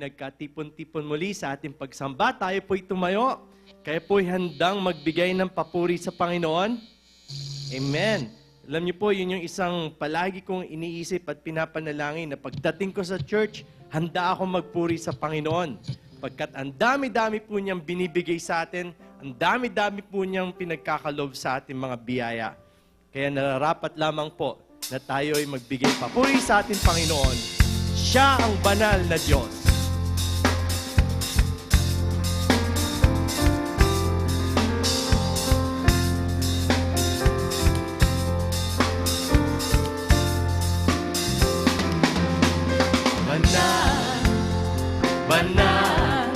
nagkatipon-tipon muli sa ating pagsamba. Tayo po'y tumayo. Kaya po'y handang magbigay ng papuri sa Panginoon. Amen. Alam niyo po, yun yung isang palagi kong iniisip at pinapanalangin na pagdating ko sa church, handa ako magpuri sa Panginoon. Pagkat ang dami-dami po niyang binibigay sa atin, ang dami-dami po niyang pinagkakalob sa ating mga biyaya. Kaya nararapat lamang po na tayo ay magbigay papuri sa ating Panginoon. Siya ang banal na Diyos. Banal, banal,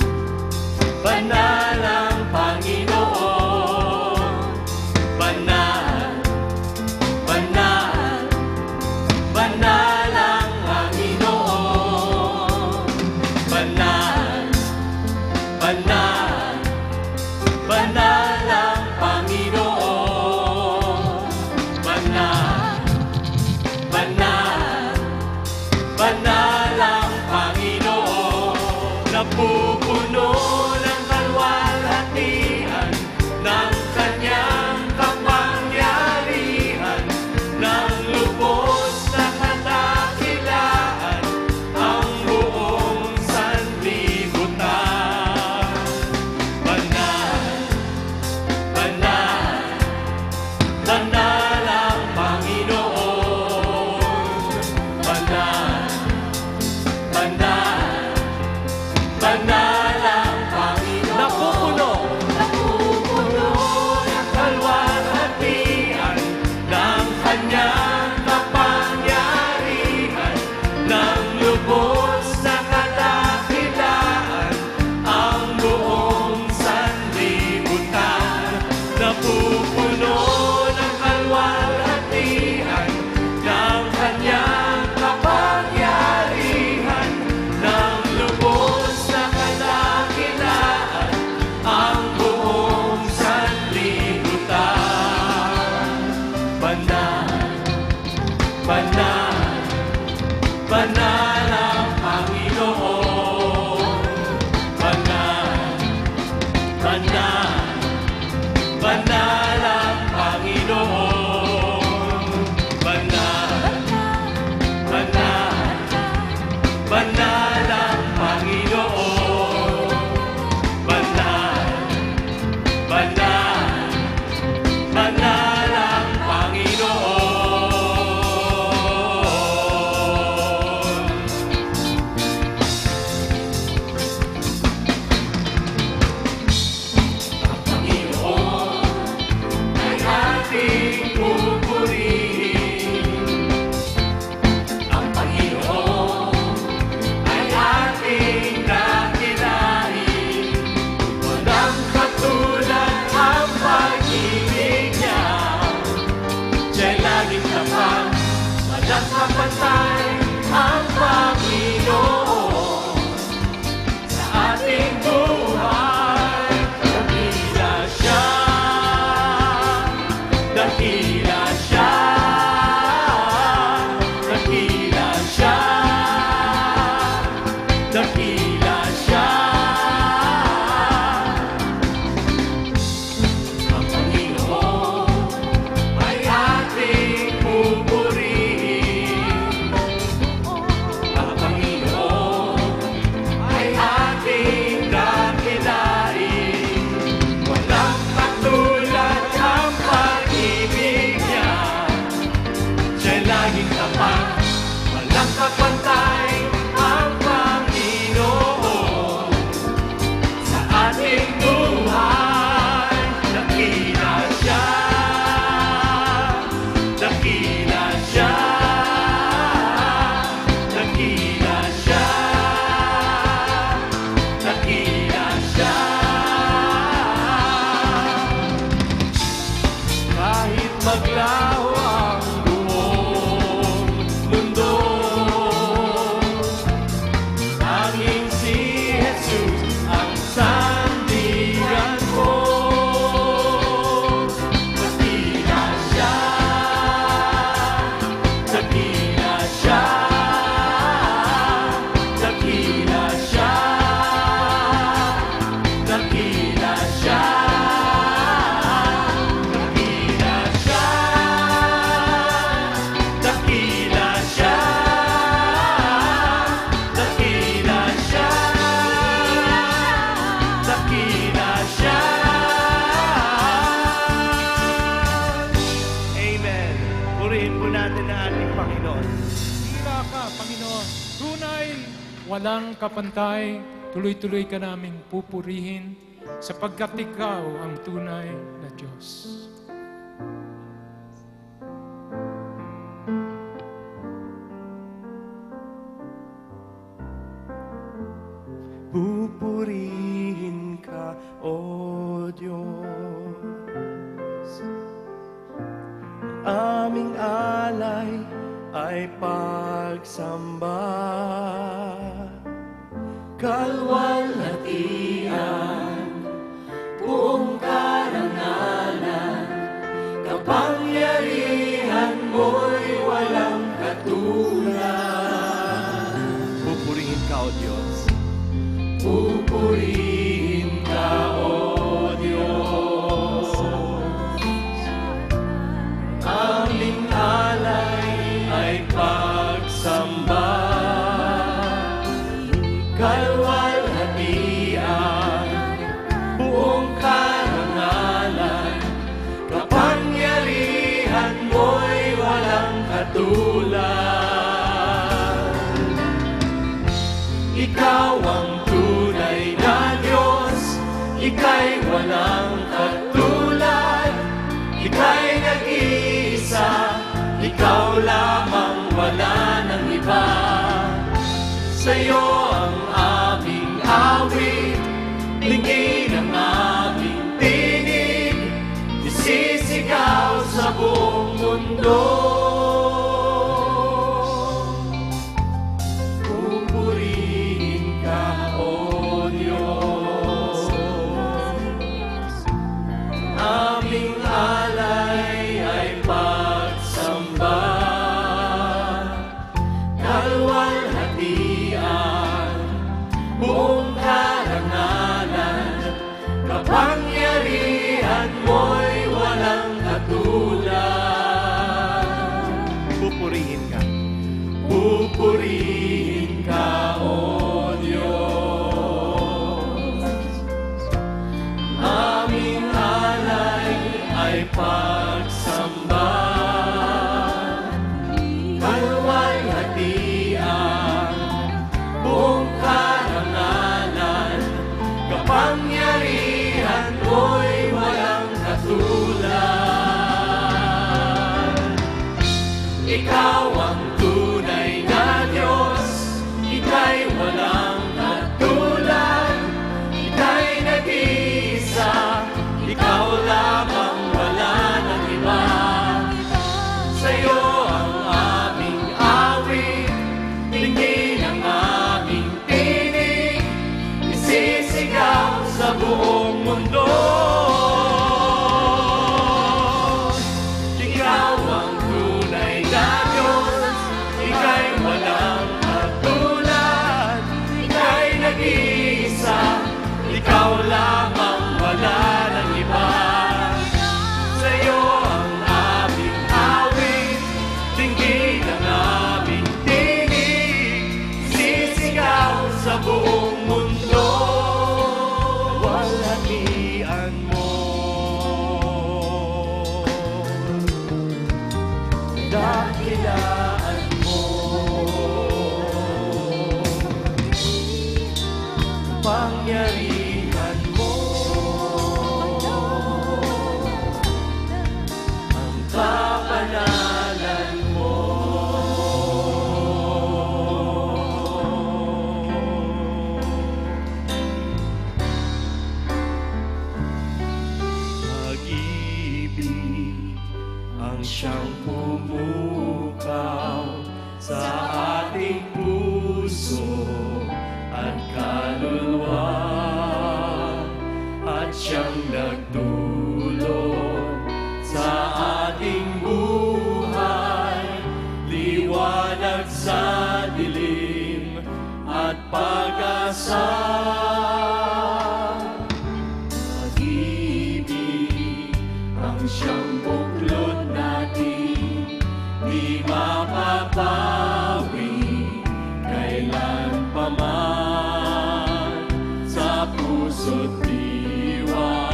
banal ang Panginoon. Banal, banal, banal ang Panginoon. Banal, banal, banal ang Panginoon. Banal, banal, banal ang Panginoon. Napupuno ng kalwalhatian ng kanyang kapangyarihan, ng lubos na kadakilaan ang buong sanlibutan. Banal, banal, banal ang Panginoon. Banal, banal, banal ang Panginoon. Napupuno ng kalwalhatian ng kanyang kapangyarihan, ng lubos na kadakilaan ang buong sanlibutan. Napupuno ng kalwalhatian ng kanyang kapangyarihan, ng lubos na kadakilaan ang buong sanlibutan. Banal, banal, banal ang Panginoon. Banal, banal, banal ang Panginoon. Banal, banal, banal ang Panginoon. Banal, banal, banal ang Panginoon. Ang Panginoon ay ating pupurihin. Ang Panginoon ay ating dakilain. Walang katulad ang pag-ibig niya. Siya'y laging tapat, walang kapantay ang Panginoon. Sa ating buhay, dakila siya, dakila siya, dakila siya, dakila siya. Ang Panginoon ay ating pupurihin. Ang Panginoon ay ating dakilain. Walang katulad ang pag-ibig niya. Siya'y laging tapat, walang kapantay ang Panginoon. Sa ating buhay, dakila siya, dakila siya, dakila siya, dakila siya. Kahit maglaho ang buong mundo, tanging si Jesus ang sandigan ko. Dakila siya, dakila siya, dakila siya. Panginoon. Tila ka, Panginoon. Tunay, walang kapantay. Tuloy-tuloy ka naming pupurihin sapagkat ikaw ang tunay na Diyos. Pupurihin ka, O Diyos. Aming alay ay pagsamba. Kalwalhatian, buong karangalan, kapangyarihan mo'y walang katulad. Pupurihin ka, O Diyos. Pupurihin ka, O Diyos. Aming alay ay pagsamba. Kalwalhatian, buong karangalan, kapangyarihan mo'y walang katulad. Ikaw ang tunay na Diyos, ika'y walang katulad, ika'y nag-iisa, ikaw lamang, wala nang iba. Sa'yo ang aming awit, lingin ang aming tinig, isisigaw sa buong mundo. Pupurihin ka, O Diyos. Aming alay ay pagsamba. Kalwalhatian, buong karangalan, kapangyarihan mo'y walang katulad. Pupurihin ka. Pupurihin ka, O Diyos. Aming alay ay pagsamba. Kalwalhatian, buong karangalan, kapangyarihan mo'y walang katulad. Ikaw ang tunay na Diyos, ika'y walang katulad, ika'y nag-iisa, ikaw lamang, wala nang iba. Sa'yo ang aming awit, tingin ang aming tinig, isisigaw sa buong mundo. Ikaw ang tunay na Diyos, ika'y walang katulad, ika'y nag-iisa, ikaw lamang, wala nang iba. Sa'yo ang aming awit, tingin ang aming tinig, sisigaw sa buong mundo. Kalwalhatian mo, dakilaan mo, pangyarihan mo, ang kapanalan mo. Pag-ibig ang siyang pumukaw sa ating puso at kaluluwa, at siyang nagdulot sa ating buhay, liwanag sa dilim at pag-asa. Pag-ibig ang siyang buklod natin, di mapapawi kailan pa man. Sa puso't diwa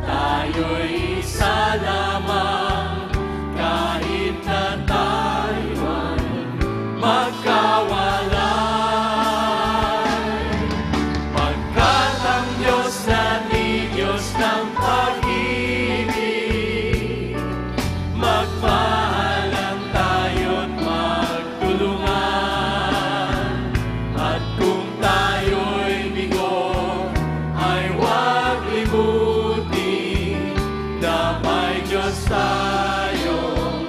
tayo'y isa lamang, kahit na tayo Diyos tayong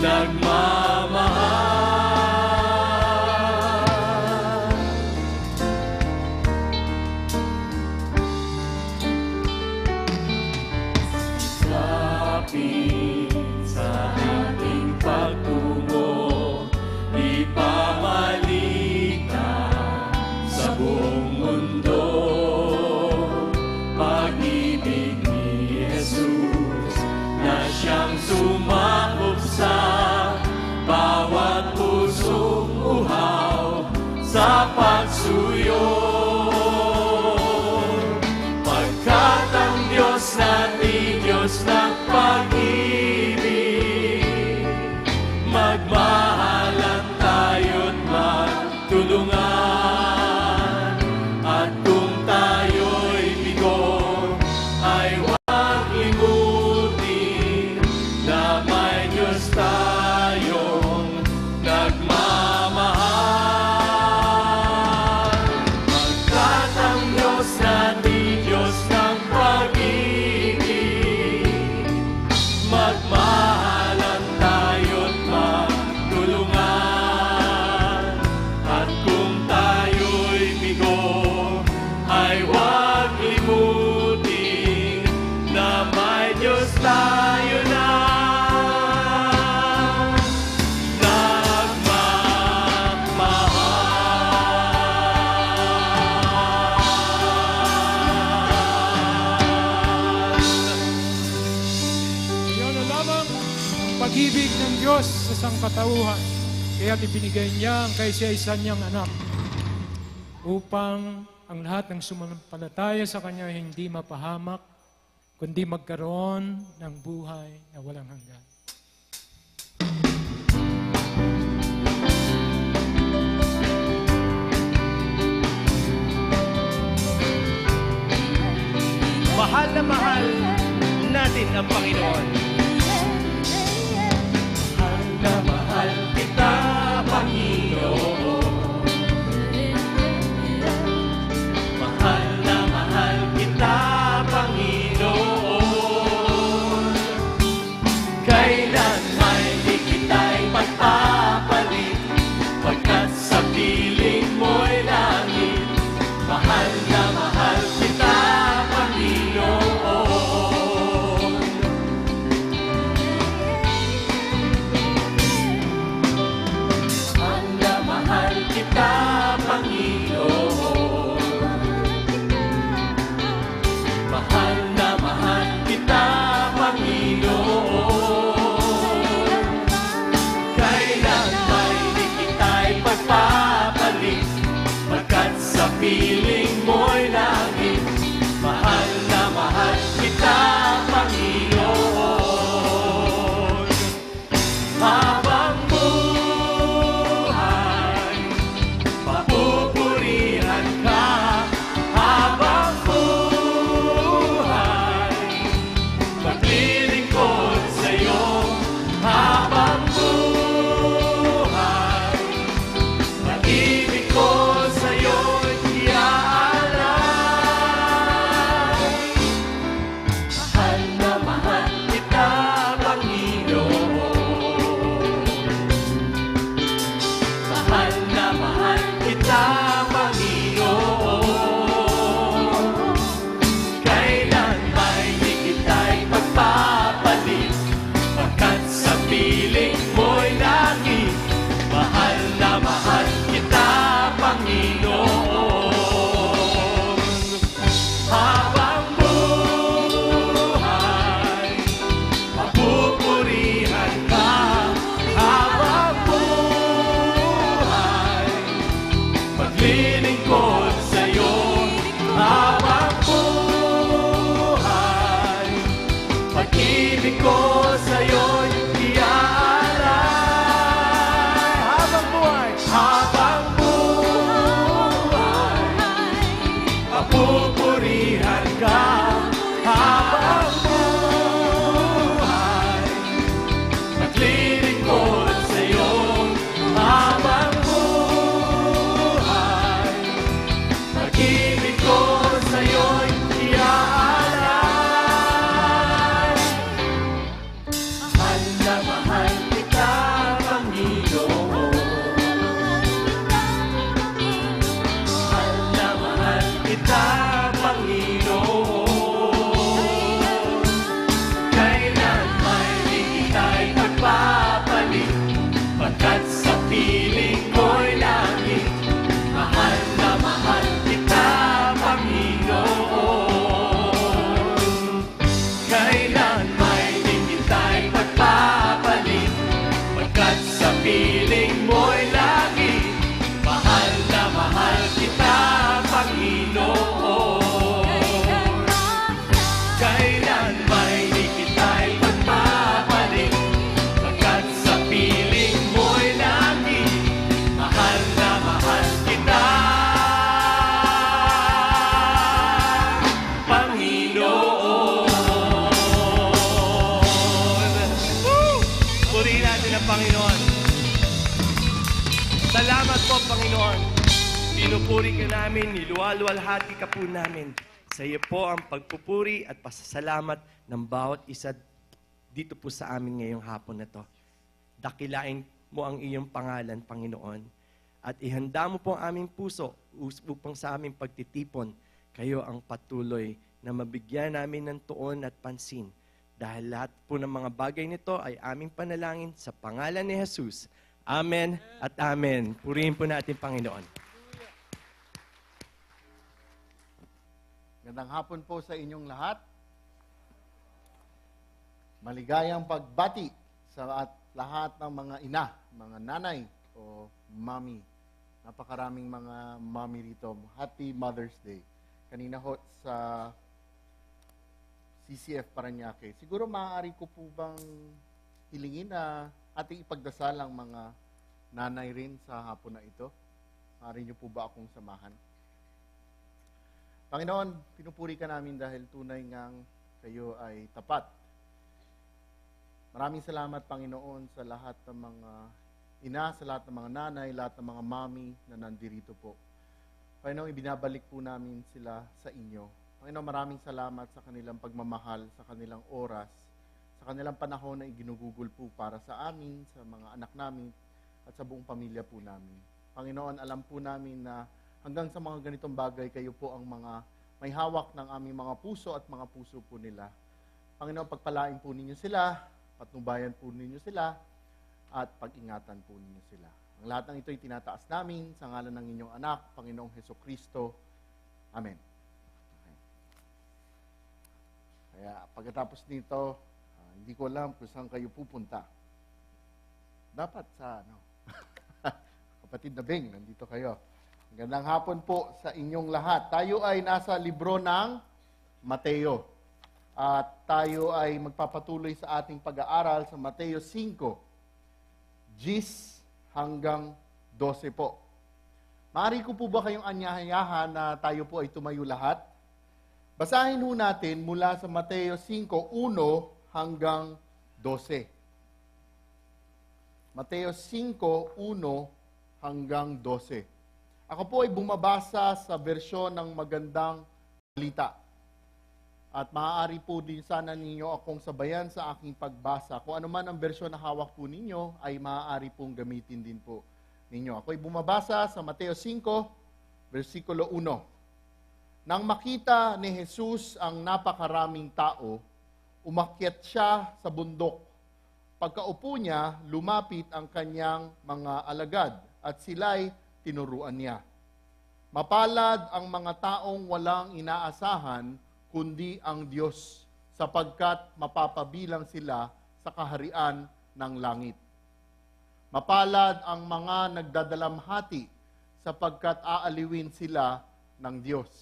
nagmamahal. Lapit sa ating pagtungo, ipamalita sa buong mundo. Pag-ibig ni Jesus na siyang sumakop sa bawat pusong uhaw sa pagsuyo. Pagkat ang Diyos natin, Diyos ng pag-ibig, magmahalan tayo't magtulungan. At kung tayo'y bigo, ay huwag limutin na may Diyos tayong nagmamahal. Pagkat ang Diyos natin, Diyos ng pag-ibig, magmahalan tayo't magtulungan. At kung tayo'y bigo, ay huwag limutin na may Diyos tayo na nagmamahal. Iyon na lamang ang pag-ibig ng Diyos sa sangkatauhan. Kaya ibinigay niya ang kaisa-isa niyang anak upang ang lahat ng sumampalataya sa Kanya hindi mapahamak, kundi magkaroon ng buhay na walang hanggan. Mahal na mahal natin ang Panginoon. Mahal na mahal kita, Panginoon. Mahal na mahal kita, Panginoon. Kailan may di kita'y pagpapalit, pagkat sa piling mo'y langit. Mahal na mahal kita, Panginoon. Mahal na mahal kita, Panginoon. Mahal na mahal kita, Panginoon. Kailan may di kita'y pagpapalit, pagkat sa piling mo'y langit. Mahal na mahal kita, Panginoon. Habang buhay, papupurihan ka. Habang buhay, maglilingkod sa'yo. Habang buhay, pag-ibig ko sa'yo'y iaalay. Mahal na mahal kita, Panginoon. Mahal na mahal kita, Panginoon. Kailan may di kita'y pagpapalit, pagkat sa piling mo'y langit. Mahal na mahal kita, Panginoon. Habang buhay, papupurihan ka. Habang buhay, maglilingkod sa'yo. Habang buhay, pag-ibig ko sa'yo'y iaalay. Habang buhay, habang buhay, papupurihan ka. Habang buhay, maglilingkod sa'yo. Habang buhay, pag-ibig ko sa'yo'y iaalay. Panginoon. Salamat po, Panginoon. Pinupuri ka namin, niluwalwalhati ka po namin. Sa iyo po ang pagpupuri at pasasalamat ng bawat isa dito po sa amin ngayong hapon na to. Dakilain mo ang iyong pangalan, Panginoon. At ihanda mo po ang aming puso upang sa aming pagtitipon. Kayo ang patuloy na mabigyan namin ng tuon at pansin. Dahil lahat po ng mga bagay nito ay aming panalangin sa pangalan ni Jesus. Amen at amen. Purihin po natin, Panginoon. Magandang hapon po sa inyong lahat. Maligayang pagbati sa lahat ng mga ina, mga nanay o mami. Napakaraming mga mami rito. Happy Mother's Day. Kanina ho sa CCF Parañaque. Siguro maaari ko po bang hilingin na ating ipagdasal ang mga nanay rin sa hapon na ito? Maaari niyo po ba akong samahan? Panginoon, pinupuri ka namin dahil tunay ngang kayo ay tapat. Maraming salamat, Panginoon, sa lahat ng mga ina, sa lahat ng mga nanay, lahat ng mga mami na nandirito po. Panginoon, ibinabalik po namin sila sa inyo. Panginoon, maraming salamat sa kanilang pagmamahal, sa kanilang oras, sa kanilang panahon na iginugugol po para sa amin, sa mga anak namin, at sa buong pamilya po namin. Panginoon, alam po namin na hanggang sa mga ganitong bagay, kayo po ang mga may hawak ng aming mga puso at mga puso po nila. Panginoon, pagpalain po ninyo sila, patnubayan po ninyo sila, at pag-ingatan po ninyo sila. Ang lahat ng ito ay tinataas namin sa ngalan ng inyong anak, Panginoong Hesukristo. Amen. Okay. Kaya pagkatapos nito, hindi ko alam kung saan kayo pupunta. Dapat sa kapatid na Bing, nandito kayo. Magandang hapon po sa inyong lahat. Tayo ay nasa libro ng Mateo. At tayo ay magpapatuloy sa ating pag-aaral sa Mateo 5, 10 hanggang 12 po. Maaari ko po ba kayong anyayahan na tayo po ay tumayo lahat? Basahin ho natin mula sa Mateo 5, 1 hanggang 12. Mateo 5, 1 hanggang 12. Ako po ay bumabasa sa bersyon ng Magandang Balita. At maaari po din sana ninyo akong sabayan sa aking pagbasa. Kung ano man ang bersyon na hawak po ninyo, ay maaari pong gamitin din po ninyo. Ako ay bumabasa sa Mateo 5, versikulo 1. Nang makita ni Jesus ang napakaraming tao, umakyat siya sa bundok. Pagkaupo niya, lumapit ang kanyang mga alagad at sila'y tinuruan niya. Mapalad ang mga taong walang inaasahan kundi ang Diyos, sapagkat mapapabilang sila sa kaharian ng langit. Mapalad ang mga nagdadalamhati, sapagkat aaliwin sila ng Diyos.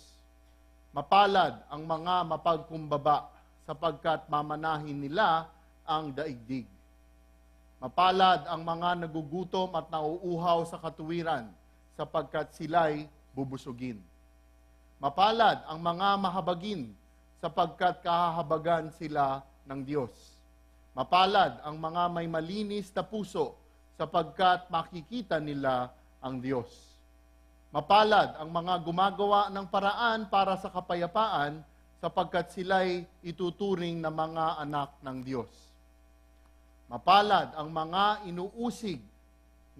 Mapalad ang mga mapagkumbaba, sapagkat mamanahin nila ang daigdig. Mapalad ang mga nagugutom at nauuhaw sa katuwiran, sapagkat sila'y bubusugin. Mapalad ang mga mahabagin, sapagkat kahahabagan sila ng Diyos. Mapalad ang mga may malinis na puso, sapagkat makikita nila ang Diyos. Mapalad ang mga gumagawa ng paraan para sa kapayapaan, sapagkat sila'y ituturing na mga anak ng Diyos. Mapalad ang mga inuusig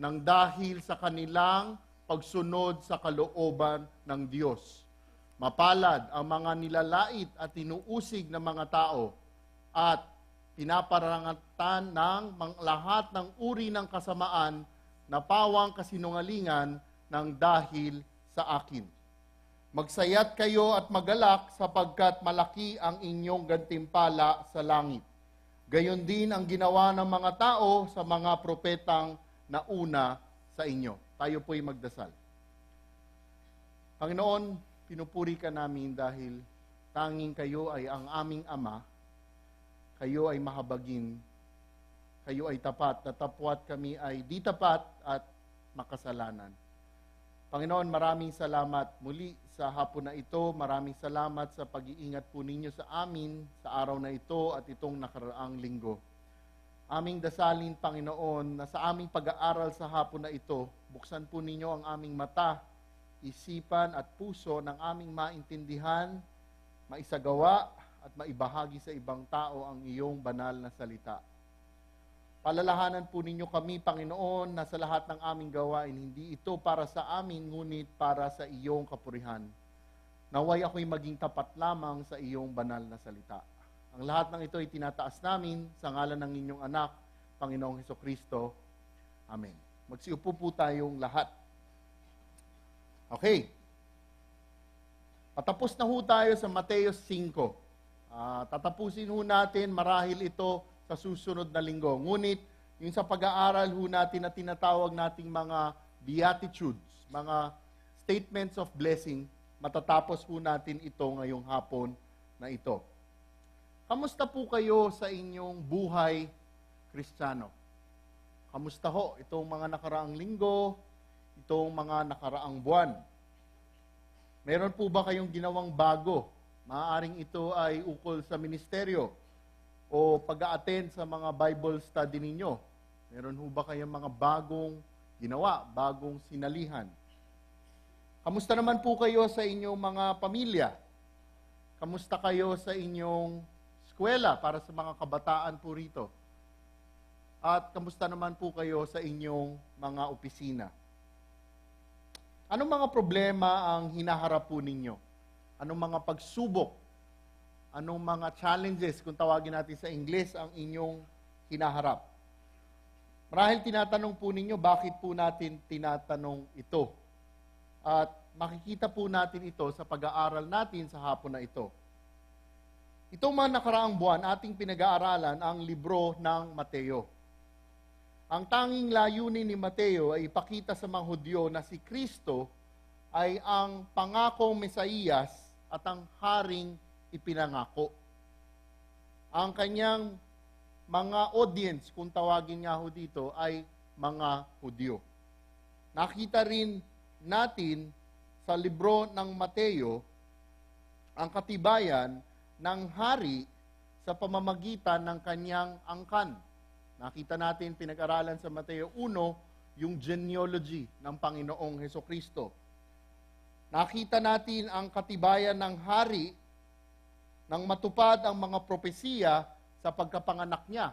ng dahil sa kanilang pagsunod sa kalooban ng Diyos. Mapalad ang mga nilalait at inuusig ng mga tao at pinaparangatan ng lahat ng uri ng kasamaan na pawang kasinungalingan ng dahil sa akin. Magsayat kayo at magalak sapagkat malaki ang inyong gantimpala sa langit. Gayon din ang ginawa ng mga tao sa mga propetang nauna sa inyo. Tayo po'y magdasal. Panginoon, pinupuri ka namin dahil tanging kayo ay ang aming Ama, kayo ay mahabagin, kayo ay tapat, natapwat kami ay di tapat at makasalanan. Panginoon, maraming salamat muli sa hapon na ito. Maraming salamat sa pag-iingat po ninyo sa amin sa araw na ito at itong nakaraang linggo. Aming dasalin, Panginoon, na sa aming pag-aaral sa hapon na ito, buksan po ninyo ang aming mata, isipan at puso ng aming maintindihan, maisagawa at maibahagi sa ibang tao ang iyong banal na salita. Palalahanan po ninyo kami, Panginoon, na sa lahat ng aming gawain, hindi ito para sa amin, ngunit para sa iyong kapurihan. Naway ako'y maging tapat lamang sa iyong banal na salita. Ang lahat ng ito ay tinataas namin sa ngalan ng inyong anak, Panginoong Hesukristo. Amen. Magsiupo po tayong lahat. Okay. Patapos na ho tayo sa Mateo 5. Tatapusin ho natin marahil ito sa susunod na linggo. Ngunit, yung sa pag-aaral ho natin na tinatawag nating mga beatitudes, mga statements of blessing, matatapos ho natin ito ngayong hapon na ito. Kamusta po kayo sa inyong buhay Kristiyano? Kamusta ho itong mga nakaraang linggo, itong mga nakaraang buwan? Meron po ba kayong ginawang bago? Maaaring ito ay ukol sa ministeryo o pag-a-attend sa mga Bible study ninyo. Meron ho ba kayong mga bagong ginawa, bagong sinalihan? Kamusta naman po kayo sa inyong mga pamilya? Kamusta kayo sa inyong eskwela para sa mga kabataan po rito? At kamusta naman po kayo sa inyong mga opisina? Anong mga problema ang hinaharap po ninyo? Anong mga pagsubok? Anong mga challenges, kung tawagin natin sa Ingles, ang inyong hinaharap? Marahil tinatanong po ninyo, bakit po natin tinatanong ito? At makikita po natin ito sa pag-aaral natin sa hapon na ito. Itong mga nakaraang buwan, ating pinag-aaralan ang libro ng Mateo. Ang tanging layunin ni Mateo ay ipakita sa mga Hudyo na si Kristo ay ang pangakong Mesayas at ang haring ipinangako. Ang kanyang mga audience, kung tawagin niya ho dito, ay mga Hudyo. Nakita rin natin sa libro ng Mateo ang katibayan ng hari sa pamamagitan ng kanyang angkan. Nakita natin, pinag-aralan sa Mateo 1, yung genealogy ng Panginoong Hesukristo. Nakita natin ang katibayan ng hari nang matupad ang mga propesiya sa pagkapanganak niya.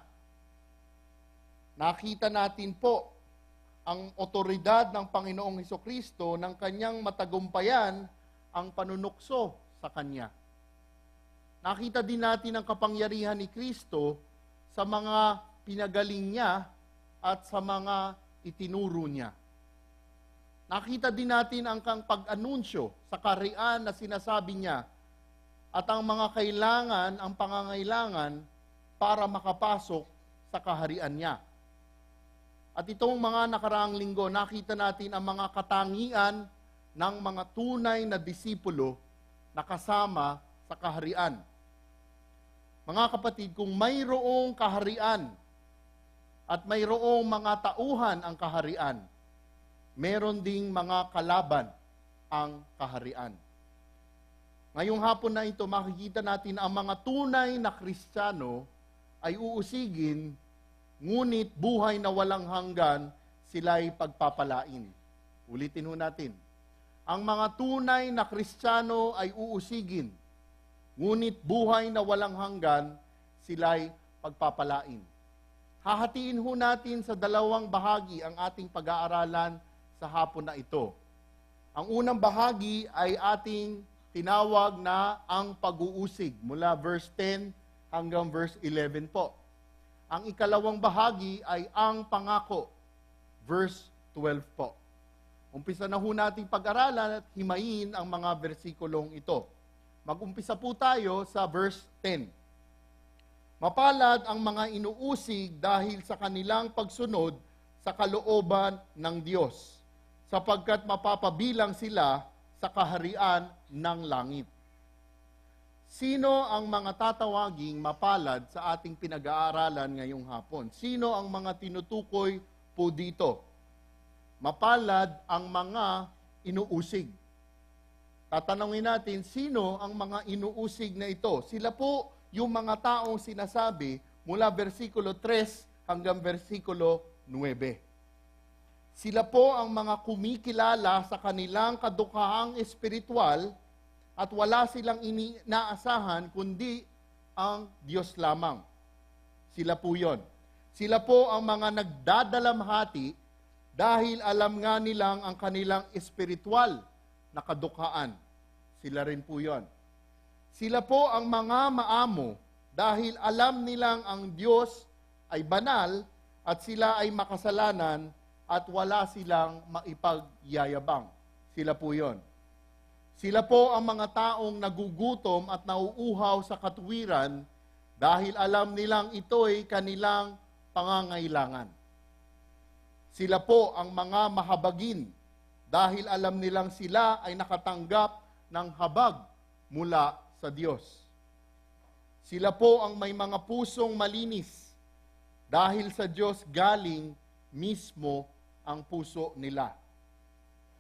Nakita natin po ang otoridad ng Panginoong Hesukristo ng kanyang matagumpayan ang panunukso sa kanya. Nakita din natin ang kapangyarihan ni Kristo sa mga pinagaling niya at sa mga itinuro niya. Nakita din natin ang pag-anunsyo sa kaharian na sinasabi niya at ang mga kailangan, ang pangangailangan para makapasok sa kaharian niya. At itong mga nakaraang linggo, nakita natin ang mga katangian ng mga tunay na disipulo na kasama sa kaharian. Mga kapatid, kung mayroong kaharian at mayroong mga tauhan ang kaharian, meron ding mga kalaban ang kaharian. Ngayong hapon na ito, makikita natin ang mga tunay na Kristiyano ay uusigin, ngunit buhay na walang hanggan, sila'y pagpapalain. Ulitin ho natin. Ang mga tunay na Kristiyano ay uusigin, ngunit buhay na walang hanggan, sila'y pagpapalain. Hahatiin ho natin sa dalawang bahagi ang ating pag-aaralan sa hapon na ito. Ang unang bahagi ay ating tinawag na ang pag-uusig, mula verse 10 hanggang verse 11 po. Ang ikalawang bahagi ay ang pangako, verse 12 po. Umpisa na ho nating pag-aralan at himayin ang mga versikulong ito. Mag-umpisa po tayo sa verse 10. Mapalad ang mga inuusig dahil sa kanilang pagsunod sa kalooban ng Diyos, sapagkat mapapabilang sila sa kaharian ng langit. Sino ang mga tatawaging mapalad sa ating pinag-aaralan ngayong hapon? Sino ang mga tinutukoy po dito? Mapalad ang mga inuusig. Tatanungin natin, sino ang mga inuusig na ito? Sila po yung mga taong sinasabi mula versikulo 3 hanggang versikulo 9. Sila po ang mga kumikilala sa kanilang kadukhahang espiritual at wala silang inaasahan kundi ang Diyos lamang. Sila po yon. Sila po ang mga nagdadalamhati dahil alam nga nilang ang kanilang espiritual na kadukhaan. Sila rin po yon. Sila po ang mga maamo dahil alam nilang ang Diyos ay banal at sila ay makasalanan at wala silang maipagyayabang. Sila po yon. Sila po ang mga taong nagugutom at nauuhaw sa katuwiran dahil alam nilang ito'y kanilang pangangailangan. Sila po ang mga mahabagin dahil alam nilang sila ay nakatanggap ng habag mula sa Diyos. Sila po ang may mga pusong malinis dahil sa Diyos galing mismo ang puso nila.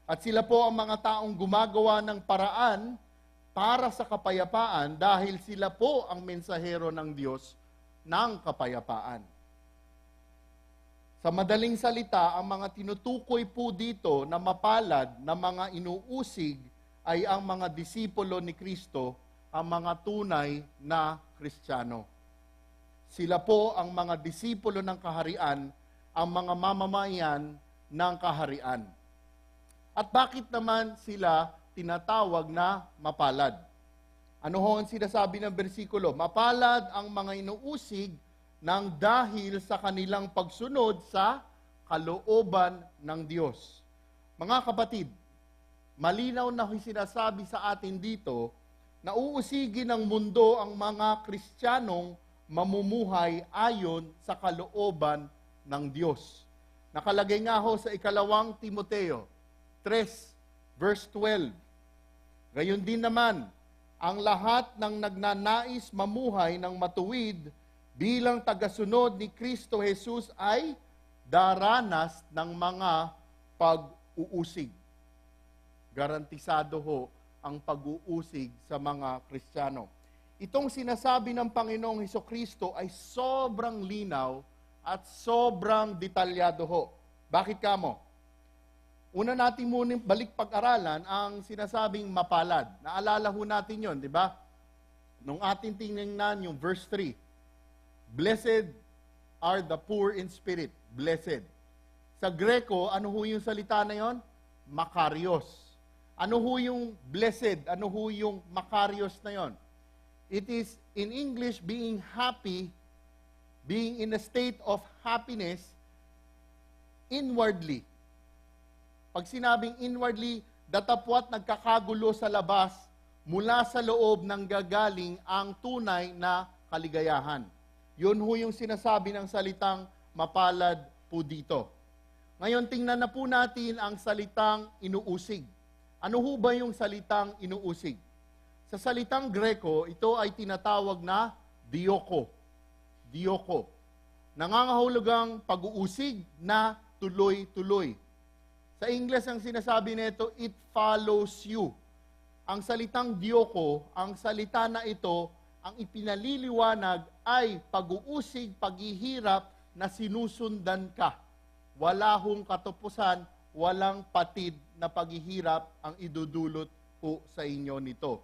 At sila po ang mga taong gumagawa ng paraan para sa kapayapaan dahil sila po ang mensahero ng Diyos ng kapayapaan. Sa madaling salita, ang mga tinutukoy po dito na mapalad na mga inuusig ay ang mga disipulo ni Kristo, ang mga tunay na Kristiyano. Sila po ang mga disipulo ng kaharian, ang mga mamamayan ng kaharian. At bakit naman sila tinatawag na mapalad? Ano ho ang sinasabi ng bersikulo? Mapalad ang mga inuusig ng dahil sa kanilang pagsunod sa kalooban ng Diyos. Mga kapatid, malinaw na sinasabi sa atin dito na uusigin ng mundo ang mga Kristiyanong mamumuhay ayon sa kalooban ng Diyos. Nakalagay nga ho sa 2 Timoteo 3, verse 12. Gayon din naman, ang lahat ng nagnanais mamuhay ng matuwid bilang tagasunod ni Kristo Jesus ay daranas ng mga pag-uusig. Garantisado ho ang pag-uusig sa mga Kristiyano. Itong sinasabi ng Panginoong Hesukristo ay sobrang linaw at sobrang detalyado ho. Bakit kamo? Una natin muna balik pag-aralan ang sinasabing mapalad. Naalala ho natin yon, di ba? Nung ating tingnan yung verse 3, Blessed are the poor in spirit. Blessed. Sa Greko, ano ho yung salita na yon? Makarios. Ano ho yung blessed? Ano ho yung makarios na yon? It is in English being happy, being in a state of happiness inwardly. Pag sinabing inwardly, datapwat nagkakagulo sa labas, mula sa loob ng gagaling ang tunay na kaligayahan. Yun ho yung sinasabi ng salitang mapalad po dito. Ngayon, tingnan na po natin ang salitang inuusig. Ano ho ba yung salitang inuusig? Sa salitang Greko, ito ay tinatawag na dioko. Dioko. Nangangahulugang pag-uusig na tuloy-tuloy. Sa English, ang sinasabi nito, it follows you. Ang salitang dioko, ang salita na ito, ang ipinaliliwanag ay pag-uusig, paghihirap na sinusundan ka. Wala hong katapusan, walang patid na paghihirap ang idudulot po sa inyo nito.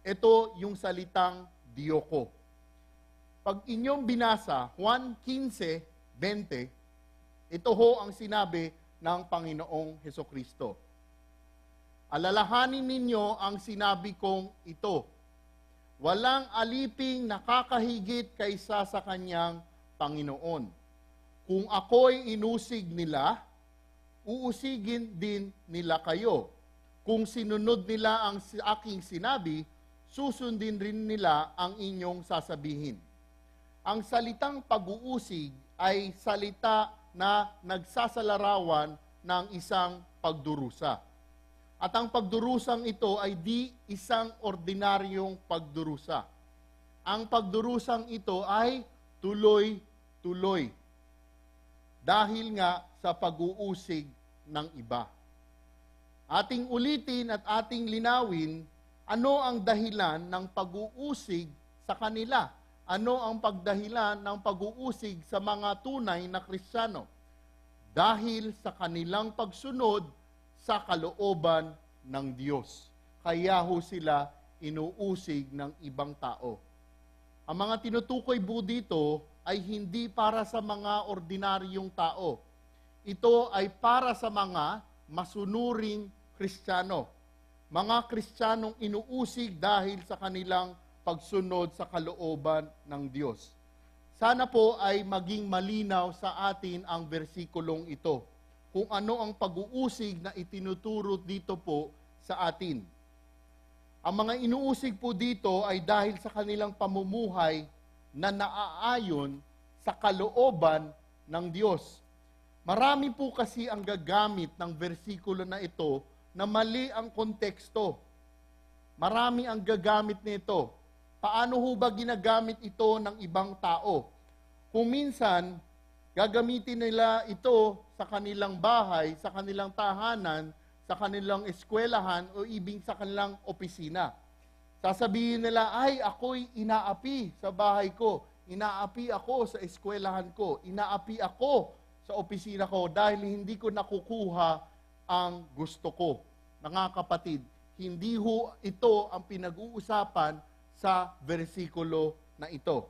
Ito yung salitang dioko. Pag inyong binasa, Juan 15:20, ito ho ang sinabi ng Panginoong Hesukristo. Alalahanin ninyo ang sinabi kong ito. Walang aliping nakakahigit kaysa sa kanyang Panginoon. Kung ako'y inusig nila, uusigin din nila kayo. Kung sinunod nila ang aking sinabi, susundin rin nila ang inyong sasabihin. Ang salitang pag-uusig ay salita na nagsasalarawan ng isang pagdurusa. At ang pagdurusang ito ay di isang ordinaryong pagdurusa. Ang pagdurusang ito ay tuloy-tuloy. Dahil nga sa pag-uusig ng iba. Ating ulitin at ating linawin ano ang dahilan ng pag-uusig sa kanila. ano ang pagdahilan ng pag-uusig sa mga tunay na Kristiyano? Dahil sa kanilang pagsunod sa kalooban ng Diyos. Kaya ho sila inuusig ng ibang tao. Ang mga tinutukoy po dito ay hindi para sa mga ordinaryong tao. Ito ay para sa mga masunuring Kristiyano. Mga Kristiyanong inuusig dahil sa kanilang pagsunod sa kalooban ng Diyos. Sana po ay maging malinaw sa atin ang versikulong ito, kung ano ang pag-uusig na itinuturo dito po sa atin. Ang mga inuusig po dito ay dahil sa kanilang pamumuhay na naaayon sa kalooban ng Diyos. Marami po kasi ang gagamit ng versikulo na ito na mali ang konteksto. Marami ang gagamit nito. Paano ho ba ginagamit ito ng ibang tao? Kung minsan, gagamitin nila ito sa kanilang bahay, sa kanilang tahanan, sa kanilang eskwelahan o ibig sa kanilang opisina. Sasabihin nila, ay, ako'y inaapi sa bahay ko. Inaapi ako sa eskwelahan ko. Inaapi ako sa opisina ko dahil hindi ko nakukuha ang gusto ko. Mga kapatid, hindi ho ito ang pinag-uusapan sa versikulo na ito.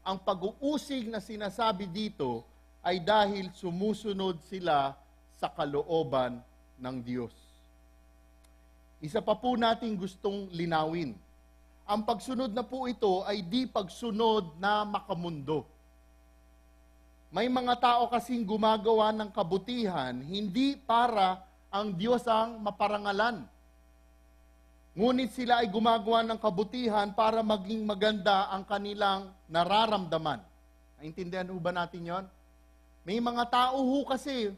Ang pag-uusig na sinasabi dito ay dahil sumusunod sila sa kalooban ng Diyos. Isa pa po natin gustong linawin. Ang pagsunod na po ito ay di pagsunod na makamundo. May mga tao kasing gumagawa ng kabutihan, hindi para ang Diyos ang maparangalan. Ngunit sila ay gumagawa ng kabutihan para maging maganda ang kanilang nararamdaman. Naintindihan ho ba natin yon? May mga tao ho kasi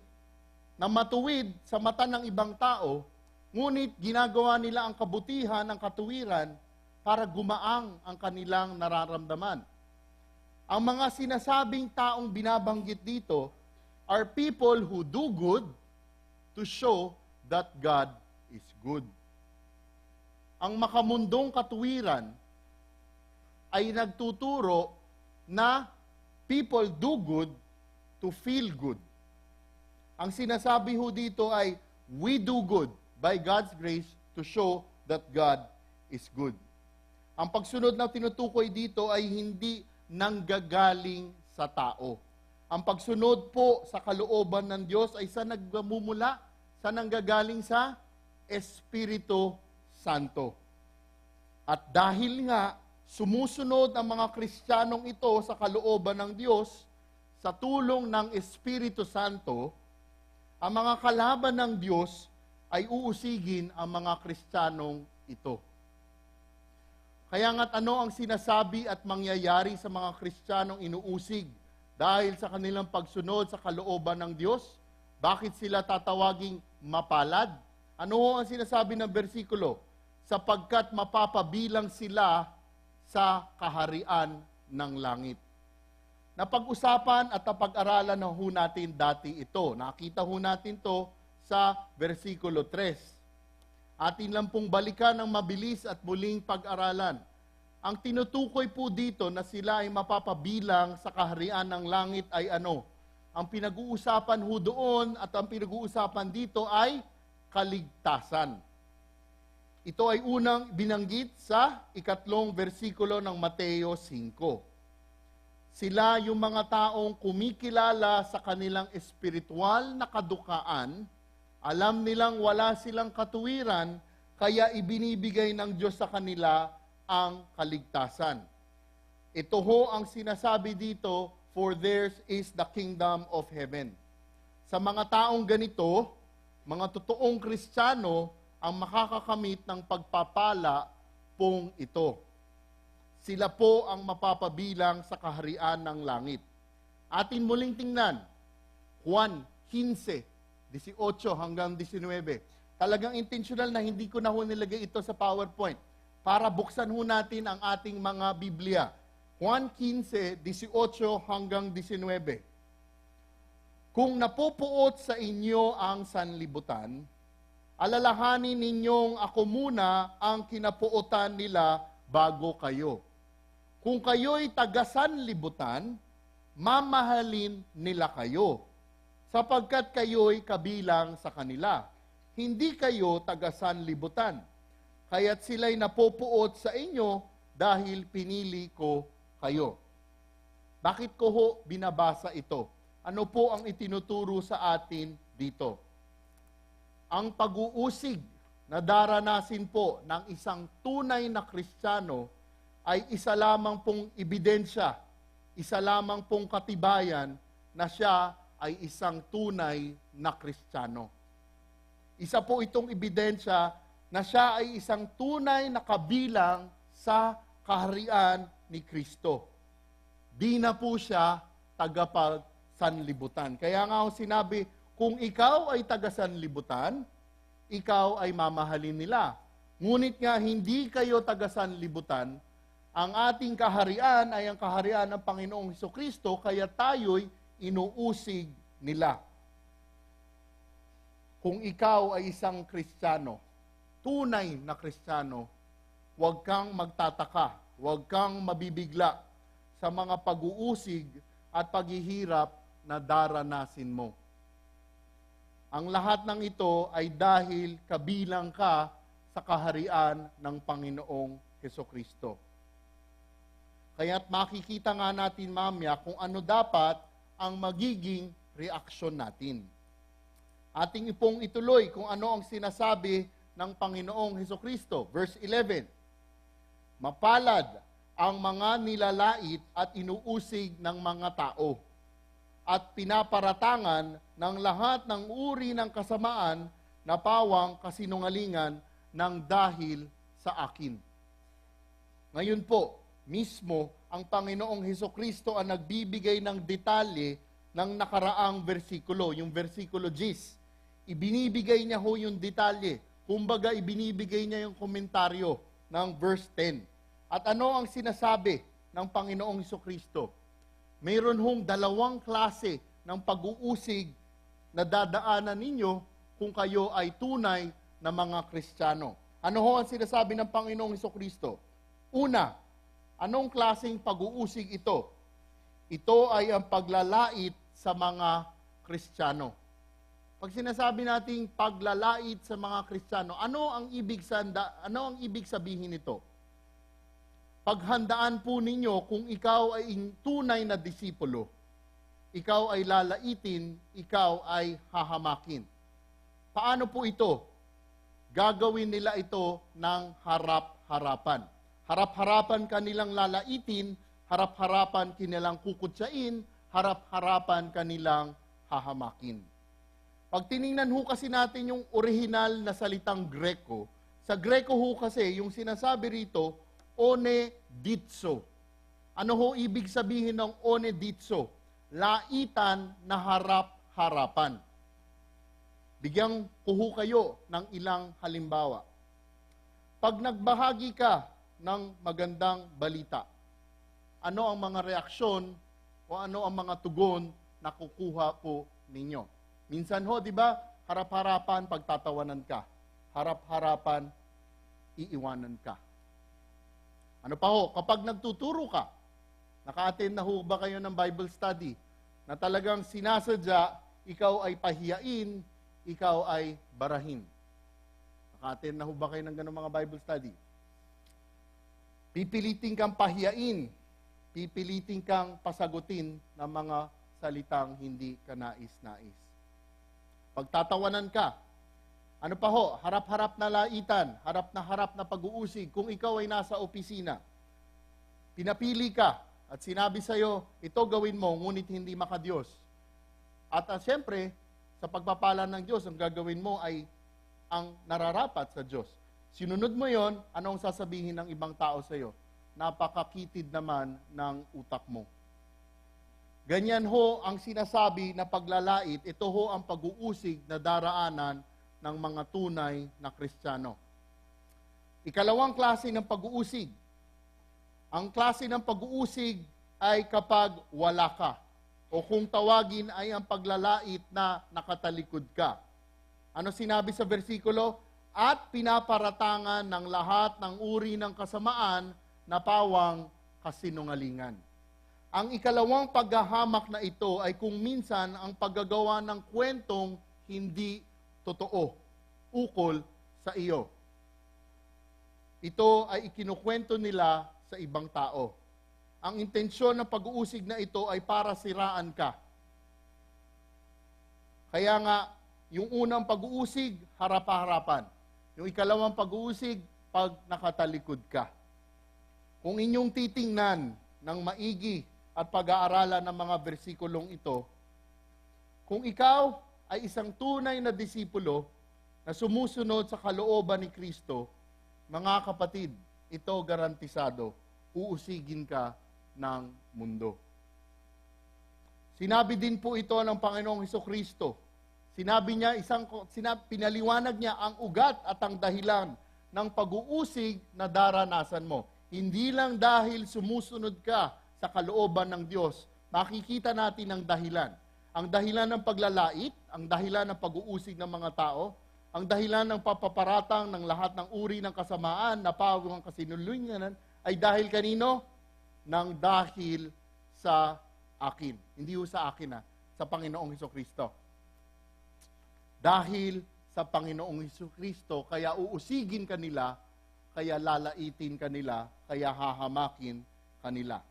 na matuwid sa mata ng ibang tao, ngunit ginagawa nila ang kabutihan, ang katuwiran, para gumaang ang kanilang nararamdaman. Ang mga sinasabing taong binabanggit dito are people who do good to show that God is good. Ang makamundong katuwiran ay nagtuturo na people do good to feel good. Ang sinasabi ho dito ay, we do good by God's grace to show that God is good. Ang pagsunod na tinutukoy dito ay hindi nanggagaling sa tao. Ang pagsunod po sa kalooban ng Diyos ay sa nagmumula, sa nanggagaling sa Espiritu Santo. At dahil nga sumusunod ang mga Kristiyanong ito sa kalooban ng Diyos, sa tulong ng Espiritu Santo, ang mga kalaban ng Diyos ay uusigin ang mga Kristiyanong ito. Kaya nga't ano ang sinasabi at mangyayari sa mga Kristiyanong inuusig dahil sa kanilang pagsunod sa kalooban ng Diyos? Bakit sila tatawaging mapalad? Ano ang sinasabi ng bersikulo? Sapagkat mapapabilang sila sa kaharian ng langit. Napag-usapan at napag-aralan na ho natin dati ito. Nakita ho natin to sa versikulo 3. Atin lang pong balikan ng mabilis at muling pag-aralan. Ang tinutukoy po dito na sila ay mapapabilang sa kaharian ng langit ay ano? Ang pinag-uusapan ho doon at ang pinag-uusapan dito ay kaligtasan. Ito ay unang binanggit sa 3 versikulo ng Mateo 5. Sila yung mga taong kumikilala sa kanilang espiritual na kadukaan, alam nilang wala silang katuwiran, kaya ibinibigay ng Diyos sa kanila ang kaligtasan. Ito ho ang sinasabi dito, for theirs is the kingdom of heaven. Sa mga taong ganito, mga totoong Kristiyano, ang makakakamit ng pagpapala pong ito. Sila po ang mapapabilang sa kaharian ng langit. Atin muling tingnan, Juan 15, 18 hanggang 19. Talagang intentional na hindi ko na ho nilagay ito sa PowerPoint para buksan ho natin ang ating mga Biblia. Juan 15, 18 hanggang 19. Kung napupuot sa inyo ang sanlibutan, alalahanin ninyong ako muna ang kinapuotan nila bago kayo. Kung kayo'y taga-sanlibutan, mamahalin nila kayo, sapagkat kayo'y kabilang sa kanila. Hindi kayo taga-sanlibutan, kaya't sila'y napopuot sa inyo dahil pinili ko kayo. Bakit ko ho binabasa ito? Ano po ang itinuturo sa atin dito? Ang pag-uusig na daranasin po ng isang tunay na Kristiyano ay isa lamang pong ebidensya, isa lamang pong katibayan na siya ay isang tunay na Kristiyano. Isa po itong ebidensya na siya ay isang tunay na kabilang sa kaharian ni Kristo. Di na po siya tagapagsanlibutan. Kaya nga ako sinabi, kung ikaw ay tagasanlibutan, ikaw ay mamahalin nila. Ngunit nga hindi kayo tagasanlibutan, ang ating kaharian ay ang kaharian ng Panginoong Hesukristo, kaya tayo'y inuusig nila. Kung ikaw ay isang Kristiyano, tunay na Kristiyano, huwag kang magtataka, huwag kang mabibigla sa mga pag-uusig at paghihirap na daranasin mo. Ang lahat ng ito ay dahil kabilang ka sa kaharian ng Panginoong Hesukristo. Kaya't makikita nga natin mamaya kung ano dapat ang magiging reaksyon natin. Ating ipong ituloy kung ano ang sinasabi ng Panginoong Hesukristo. Verse 11, mapalad ang mga nilalait at inuusig ng mga tao at pinaparatangan ng lahat ng uri ng kasamaan na pawang kasinungalingan ng dahil sa akin. Ngayon po, mismo ang Panginoong Hesukristo ang nagbibigay ng detalye ng nakaraang versikulo, yung versikulo 10. Ibinibigay niya ho yung detalye. Kumbaga, ibinibigay niya yung komentaryo ng verse 10. At ano ang sinasabi ng Panginoong Hesukristo? Mayroon hong dalawang klase ng pag-uusig na dadaanan ninyo kung kayo ay tunay na mga Kristiyano. Ano ho ang sinasabi ng Panginoong Hesukristo? Una, anong klaseng pag-uusig ito? Ito ay ang paglalait sa mga Kristiyano. Pag sinasabi nating paglalait sa mga Kristiyano, ano ang ibig sabihin nito? Paghandaan po ninyo kung ikaw ay tunay na disipulo. Ikaw ay lalaitin, ikaw ay hahamakin. Paano po ito? Gagawin nila ito ng harap-harapan. Harap-harapan kanilang lalaitin, harap-harapan kanilang kukutsain, harap-harapan kanilang hahamakin. Pag tiningnan ho kasi natin yung orihinal na salitang Greko, sa Greko ho kasi yung sinasabi rito, one ditso. Ano ho ibig sabihin ng one ditso? Laitan na harap-harapan. Bigyan ko ho kayo ng ilang halimbawa. Pag nagbahagi ka ng magandang balita, ano ang mga reaksyon o ano ang mga tugon na kukuha po ninyo? Minsan ho, di ba, harap-harapan pagtatawanan ka. Harap-harapan iiwanan ka. Ano pa ho, kapag nagtuturo ka, naka-attend na ho ba kayo ng Bible study na talagang sinasadya, ikaw ay pahiyain, ikaw ay barahin. Naka-attend na ho ba kayo ng ganong mga Bible study? Pipilitin kang pahiyain, pipilitin kang pasagutin ng mga salitang hindi ka nais-nais. Pagtatawanan ka, ano pa ho, harap-harap na laitan, harap na pag-uusig. Kung ikaw ay nasa opisina, pinapili ka at sinabi sa'yo, ito gawin mo, ngunit hindi makadiyos. At siyempre, sa pagpapala ng Diyos, ang gagawin mo ay ang nararapat sa Diyos. Sinunod mo yon, anong sasabihin ng ibang tao sa'yo? Napakakitid naman ng utak mo. Ganyan ho ang sinasabi na paglalait, ito ho ang pag-uusig na daraanan ng mga tunay na Kristiyano. Ikalawang klase ng pag-uusig. Ang klase ng pag-uusig ay kapag wala ka. O kung tawagin ay ang paglalait na nakatalikod ka. Ano sinabi sa versikulo? At pinaparatangan ng lahat ng uri ng kasamaan na pawang kasinungalingan. Ang ikalawang paghahamak na ito ay kung minsan ang paggagawa ng kwentong hindi totoo, ukol sa iyo. Ito ay ikinukwento nila sa ibang tao. Ang intensyon ng pag-uusig na ito ay para siraan ka. Kaya nga, yung unang pag-uusig, harap-harapan. Yung ikalawang pag-uusig, pag nakatalikod ka. Kung inyong titingnan ng maigi at pag-aaralan ng mga bersikulong ito, kung ikaw ay isang tunay na disipulo na sumusunod sa kalooban ni Kristo, mga kapatid, ito garantisado, uusigin ka ng mundo. Sinabi din po ito ng Panginoong Hesukristo. Sinabi niya, pinaliwanag niya ang ugat at ang dahilan ng pag-uusig na daranasan mo. Hindi lang dahil sumusunod ka sa kalooban ng Diyos, makikita natin ang dahilan. Ang dahilan ng paglalait, ang dahilan ng pag-uusig ng mga tao, ang dahilan ng papaparatang ng lahat ng uri ng kasamaan na pawang kasinungalingan ay dahil kanino? Nang dahil sa akin. Hindi ho sa akin sa Panginoong Hesukristo. Dahil sa Panginoong Hesukristo, kaya uusigin kanila, kaya lalaitin kanila, kaya hahamakin kanila.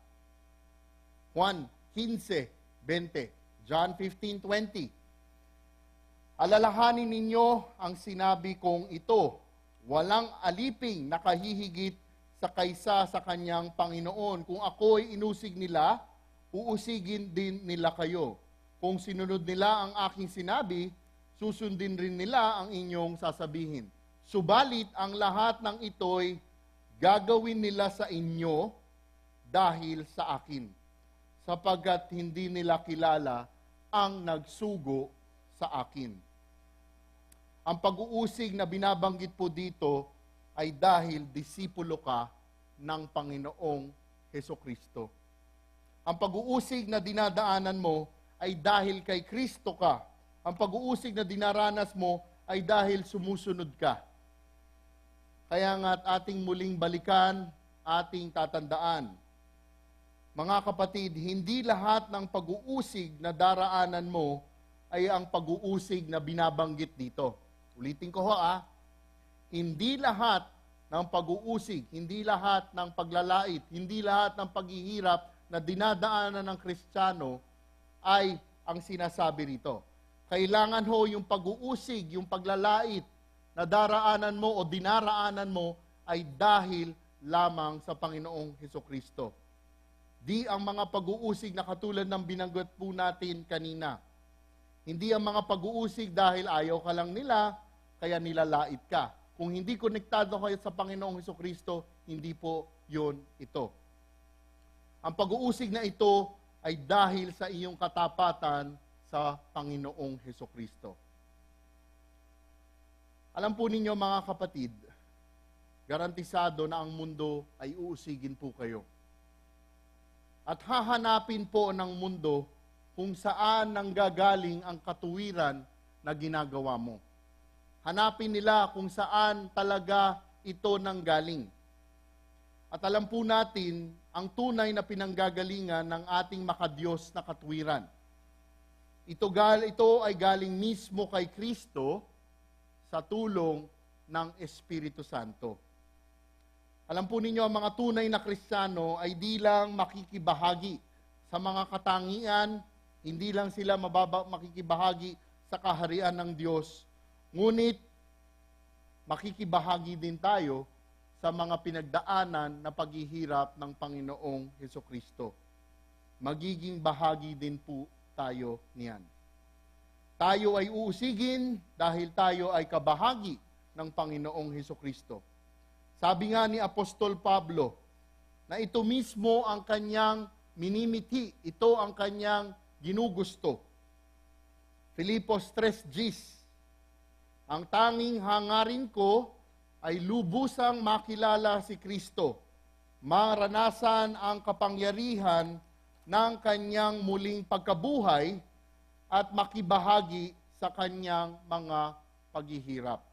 Juan 15:20, John 15:20. Alalahanin ninyo ang sinabi kong ito, walang aliping nakahihigit sa kaysa sa kanyang Panginoon. Kung ako'y inusig nila, uusigin din nila kayo. Kung sinunod nila ang aking sinabi, susundin rin nila ang inyong sasabihin. Subalit ang lahat ng ito'y gagawin nila sa inyo dahil sa akin, sapagkat hindi nila kilala ang nagsugo sa akin. Ang pag-uusig na binabanggit po dito ay dahil disipulo ka ng Panginoong Hesukristo. Ang pag-uusig na dinadaanan mo ay dahil kay Kristo ka. Ang pag-uusig na dinaranas mo ay dahil sumusunod ka. Kaya nga't ating muling balikan, ating tatandaan. Mga kapatid, hindi lahat ng pag-uusig na daraanan mo ay ang pag-uusig na binabanggit dito. Ulitin ko hindi lahat ng pag-uusig, hindi lahat ng paglalait, hindi lahat ng paghihirap na dinadaanan ng Kristiyano ay ang sinasabi rito. Kailangan ho yung pag-uusig, yung paglalait na daraanan mo o dinaraanan mo ay dahil lamang sa Panginoong Hesukristo. Di ang mga pag-uusig na katulad ng binanggit po natin kanina. Hindi ang mga pag-uusig dahil ayaw ka lang nila, kaya nilalait ka. Kung hindi konektado kayo sa Panginoong Hesukristo, hindi po yun ito. Ang pag-uusig na ito ay dahil sa iyong katapatan sa Panginoong Hesukristo. Alam po ninyo mga kapatid, garantisado na ang mundo ay uusigin po kayo. At hahanapin po ng mundo kung saan nanggagaling ang katuwiran na ginagawa mo. Hanapin nila kung saan talaga ito nanggaling. At alam po natin ang tunay na pinanggagalingan ng ating makadiyos na katuwiran. Ito ay galing mismo kay Kristo sa tulong ng Espiritu Santo. Alam po ninyo, ang mga tunay na Kristiyano ay di lang makikibahagi sa mga katangian, hindi lang sila makikibahagi sa kaharian ng Diyos, ngunit makikibahagi din tayo sa mga pinagdaanan na paghihirap ng Panginoong Hesukristo. Magiging bahagi din po tayo niyan. Tayo ay uusigin dahil tayo ay kabahagi ng Panginoong Hesukristo. Sabi nga ni Apostol Pablo, na ito mismo ang kanyang minimiti, ito ang kanyang ginugusto. Filipos 3:10, ang tanging hangarin ko ay lubusang makilala si Kristo, maranasan ang kapangyarihan ng kanyang muling pagkabuhay at makibahagi sa kanyang mga paghihirap.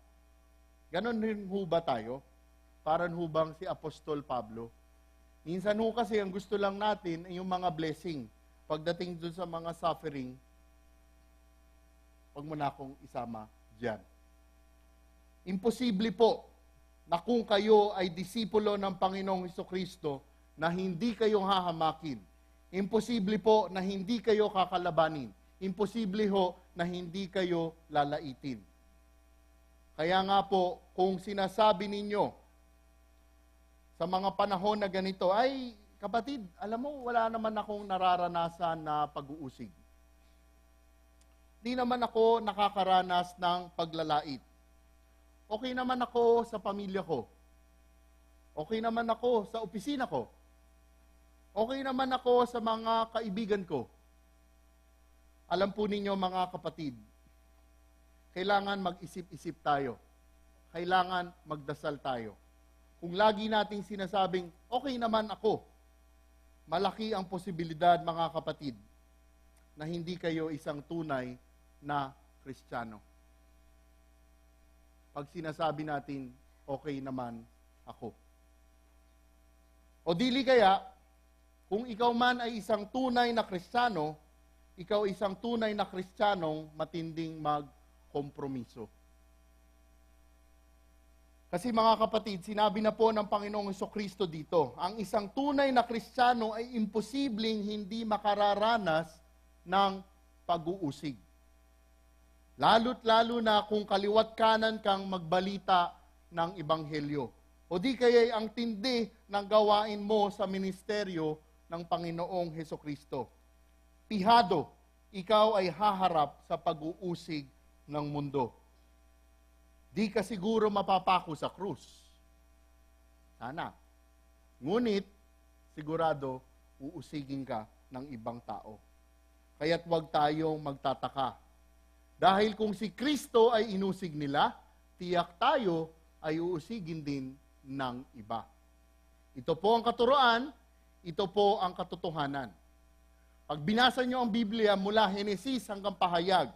Ganon rin ho ba tayo? Parang hubang si Apostol Pablo, Minsan ho kasi ang gusto lang natin ay yung mga blessing. Pagdating dun sa mga suffering, huwag mo na akong isama dyan. Imposible po na kung kayo ay disipulo ng Panginoong Hesukristo na hindi kayo hahamakin. Imposible po na hindi kayo kakalabanin. Imposible ho na hindi kayo lalaitin. Kaya nga po, kung sinasabi ninyo sa mga panahon na ganito, ay kapatid, alam mo, wala naman akong nararanasan na pag-uusig. Di naman ako nakakaranas ng paglalait. Okay naman ako sa pamilya ko. Okay naman ako sa opisina ko. Okay naman ako sa mga kaibigan ko. Alam po ninyo mga kapatid, kailangan mag-isip-isip tayo. Kailangan magdasal tayo. Kung lagi nating sinasabing, okay naman ako, malaki ang posibilidad mga kapatid na hindi kayo isang tunay na Kristiyano. Pag sinasabi natin, okay naman ako. O dili kaya, kung ikaw man ay isang tunay na Kristiyano, ikaw isang tunay na Kristiyanong matinding magkompromiso. Kasi mga kapatid, sinabi na po ng Panginoong Hesukristo dito, ang isang tunay na Kristiyano ay imposibleng hindi makararanas ng pag-uusig. Lalo't lalo na kung kaliwat kanan kang magbalita ng Ebanghelyo. O di kaya'y ang tindi ng gawain mo sa ministeryo ng Panginoong Hesukristo. Pihado, ikaw ay haharap sa pag-uusig ng mundo. Di ka siguro mapapako sa krus. Sana. Ngunit, sigurado, uusigin ka ng ibang tao. Kaya't huwag tayong magtataka. Dahil kung si Kristo ay inusig nila, tiyak tayo ay uusigin din ng iba. Ito po ang katuroan, ito po ang katotohanan. Pag binasa nyo ang Biblia mula Henesis hanggang Pahayag,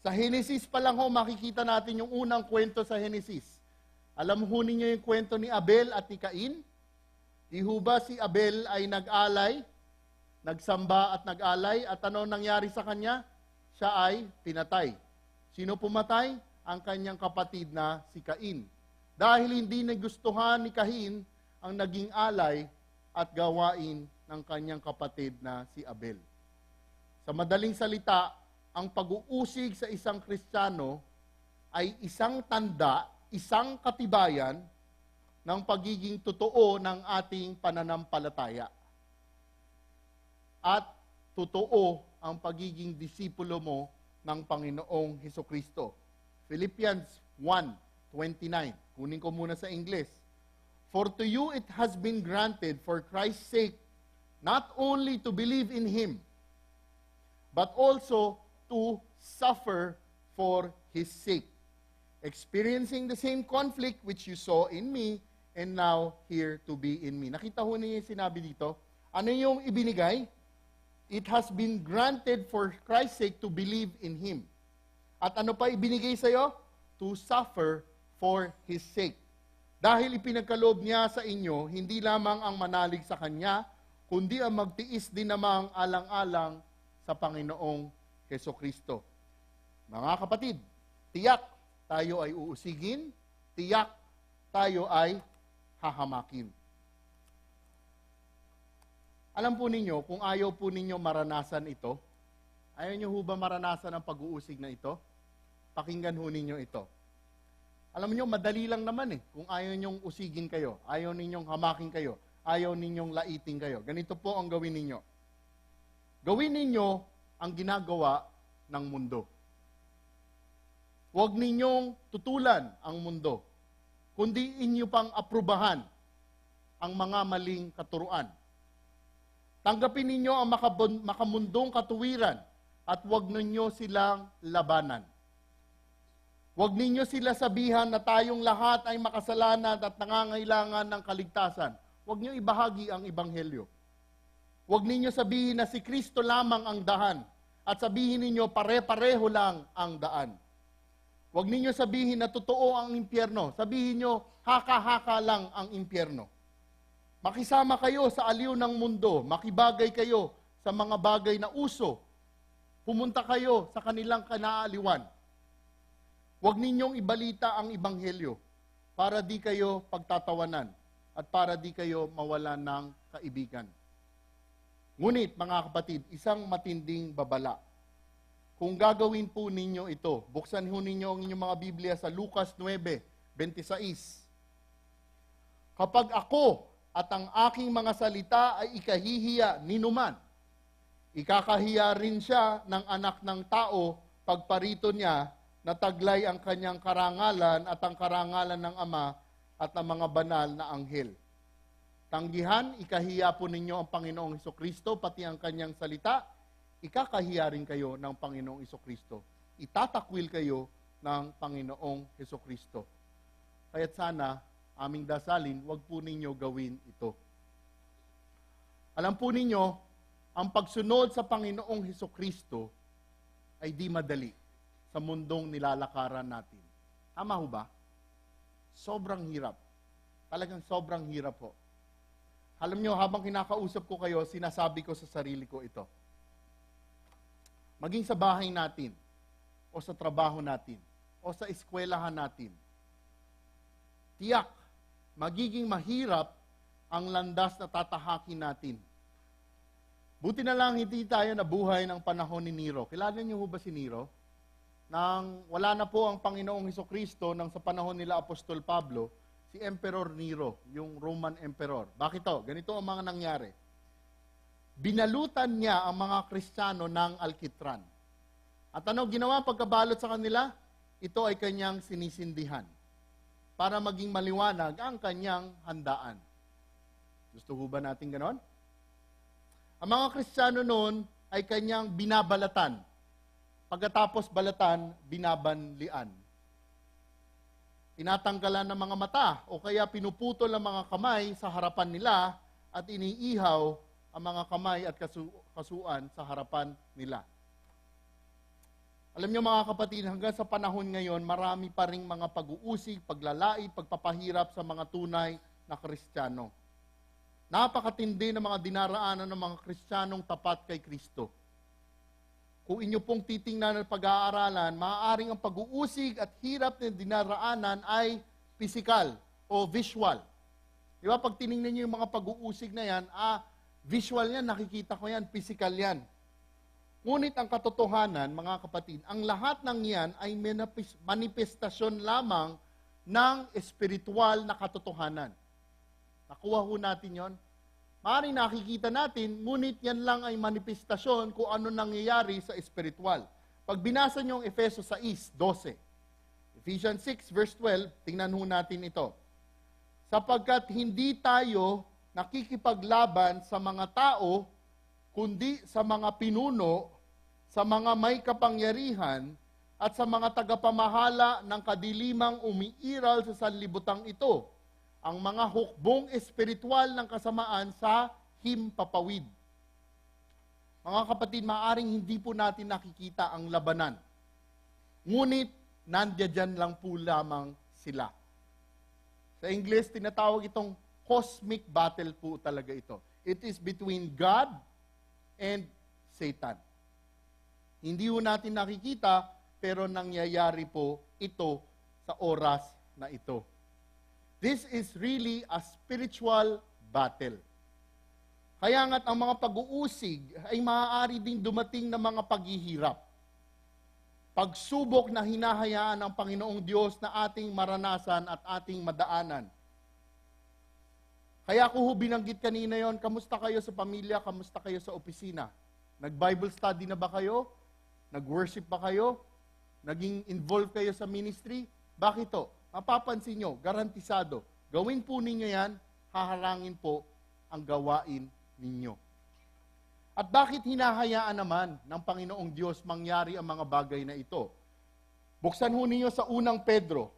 sa Henesis pa lang ho, makikita natin yung unang kwento sa Henesis. Alam ho ninyo yung kwento ni Abel at ni Cain? Di ho ba si Abel ay nag-alay, nagsamba at nag-alay, at ano nangyari sa kanya? Siya ay pinatay. Sino pumatay? Ang kanyang kapatid na si Cain. Dahil hindi nagustuhan ni Cain ang naging alay at gawain ng kanyang kapatid na si Abel. Sa madaling salita, ang pag-uusig sa isang Kristiyano ay isang tanda, isang katibayan ng pagiging totoo ng ating pananampalataya. At totoo ang pagiging disipulo mo ng Panginoong Hesukristo. Philippians 1:29. Kunin ko muna sa English. For to you it has been granted for Christ's sake not only to believe in Him, but also to suffer for His sake, experiencing the same conflict which you saw in me and now here to be in me. Nakita ho niyo yung sinabi dito? Ano yung ibinigay? It has been granted for Christ's sake to believe in Him. At ano pa ibinigay sa'yo? To suffer for His sake. Dahil ipinagkaloob niya sa inyo, hindi lamang ang manalig sa Kanya, kundi ang magtiis din namang alang-alang sa Panginoong Hesukristo. Mga kapatid, tiyak tayo ay uusigin, tiyak tayo ay hahamakin. Alam po ninyo, kung ayaw po ninyo maranasan ito, ayaw nyo ho ba maranasan ang pag-uusig na ito? Pakinggan ho ninyo ito. Alam niyo, madali lang naman kung ayaw ninyong usigin kayo, ayaw ninyong hamakin kayo, ayaw ninyong laitin kayo. Ganito po ang gawin ninyo. Gawin ninyo ang ginagawa ng mundo. Huwag ninyong tutulan ang mundo, kundi inyo pang aprubahan ang mga maling katuruan. Tanggapin ninyo ang makamundong katuwiran at huwag ninyo silang labanan. Huwag ninyo sila sabihan na tayong lahat ay makasalanan at nangangailangan ng kaligtasan. Huwag niyo ibahagi ang Ebanghelyo. Huwag ninyo sabihin na si Kristo lamang ang daan at sabihin ninyo pare-pareho lang ang daan. Huwag ninyo sabihin na totoo ang impyerno. Sabihin nyo, haka-haka lang ang impyerno. Makisama kayo sa aliw ng mundo, makibagay kayo sa mga bagay na uso. Pumunta kayo sa kanilang kanaaliwan. Huwag ninyong ibalita ang ebanghelyo para di kayo pagtatawanan at para di kayo mawalan ng kaibigan. Ngunit, mga kapatid, isang matinding babala. Kung gagawin po ninyo ito, buksan ho ninyo ang inyong mga Biblia sa Lucas 9:26. Kapag ako at ang aking mga salita ay ikahihiya ninuman, ikakahiya rin siya ng anak ng tao pagparito niya na taglay ang kanyang karangalan at ang karangalan ng Ama at ang mga banal na anghel. Tanggihan, ikahiya po ninyo ang Panginoong Hesukristo, pati ang kanyang salita, ikakahiya rin kayo ng Panginoong Hesukristo. Itatakwil kayo ng Panginoong Hesukristo. Kaya't sana, aming dasalin, wag po ninyo gawin ito. Alam po ninyo, ang pagsunod sa Panginoong Hesukristo ay di madali sa mundong nilalakaran natin. Tama ho ba? Sobrang hirap. Talagang sobrang hirap po. Alam nyo, habang kinakausap ko kayo, sinasabi ko sa sarili ko ito. Maging sa bahay natin, o sa trabaho natin, o sa eskwelahan natin, tiyak, magiging mahirap ang landas na tatahakin natin. Buti na lang hindi tayo nabuhay ng panahon ni Nero. Kilala niyo ho ba si Nero? Nang wala na po ang Panginoong Hesukristo nang sa panahon nila Apostol Pablo, si Emperor Nero, yung Roman Emperor. Bakit to? Ganito ang mga nangyari. Binalutan niya ang mga Kristiyano ng alkitran. At ano ginawa pagkabalot sa kanila? Ito ay kanyang sinisindihan para maging maliwanag ang kanyang handaan. Gusto ho ba natin ganon? Ang mga Kristiyano noon ay kanyang binabalatan. Pagkatapos balatan, binabanlian. Tinatanggalan ng mga mata o kaya pinuputol ang mga kamay sa harapan nila at iniihaw ang mga kamay at kasuan sa harapan nila. Alam niyo mga kapatid, hanggang sa panahon ngayon, marami pa ring mga pag-uusig, paglalait, pagpapahirap sa mga tunay na Kristiyano. Napakatindi ng mga dinaraanan ng mga Kristiyanong tapat kay Kristo. Kung inyo pong titingnan at pag-aaralan, maaaring ang pag-uusig at hirap na dinaraanan ay physical o visual. Di ba? Pag tinignan niyo yung mga pag-uusig na yan, visual yan, nakikita ko yan, physical yan. Ngunit ang katotohanan, mga kapatid, ang lahat ng yan ay manifestasyon lamang ng espiritual na katotohanan. Nakuha ho natin yon. Maaaring nakikita natin, ngunit yan lang ay manifestasyon kung ano nangyayari sa espiritual. Pag binasa niyo ang Efeso 6:12, Ephesians 6 verse 12, tingnan ho natin ito. Sapagkat hindi tayo nakikipaglaban sa mga tao, kundi sa mga pinuno, sa mga may kapangyarihan, at sa mga tagapamahala ng kadilimang umiiral sa sanlibutan ito, ang mga hukbong espiritual ng kasamaan sa himpapawid. Mga kapatid, maaaring hindi po natin nakikita ang labanan. Ngunit, nandiyan lang po lamang sila. Sa English, tinatawag itong cosmic battle po talaga ito. It is between God and Satan. Hindi po natin nakikita, pero nangyayari po ito sa oras na ito. This is really a spiritual battle. Kaya nga't ang mga pag-uusig ay maaari ding dumating na mga paghihirap. Pagsubok na hinahayaan ng Panginoong Diyos na ating maranasan at ating madaanan. Kaya ko binanggit kanina yon, kamusta kayo sa pamilya, kamusta kayo sa opisina? Nag-Bible study na ba kayo? Nag-worship ba kayo? Naging involved kayo sa ministry? Bakit to? Mapapansin nyo, garantisado. Gawin po ninyo yan, haharangin po ang gawain ninyo. At bakit hinahayaan naman ng Panginoong Diyos mangyari ang mga bagay na ito? Buksan ho ninyo sa unang Pedro,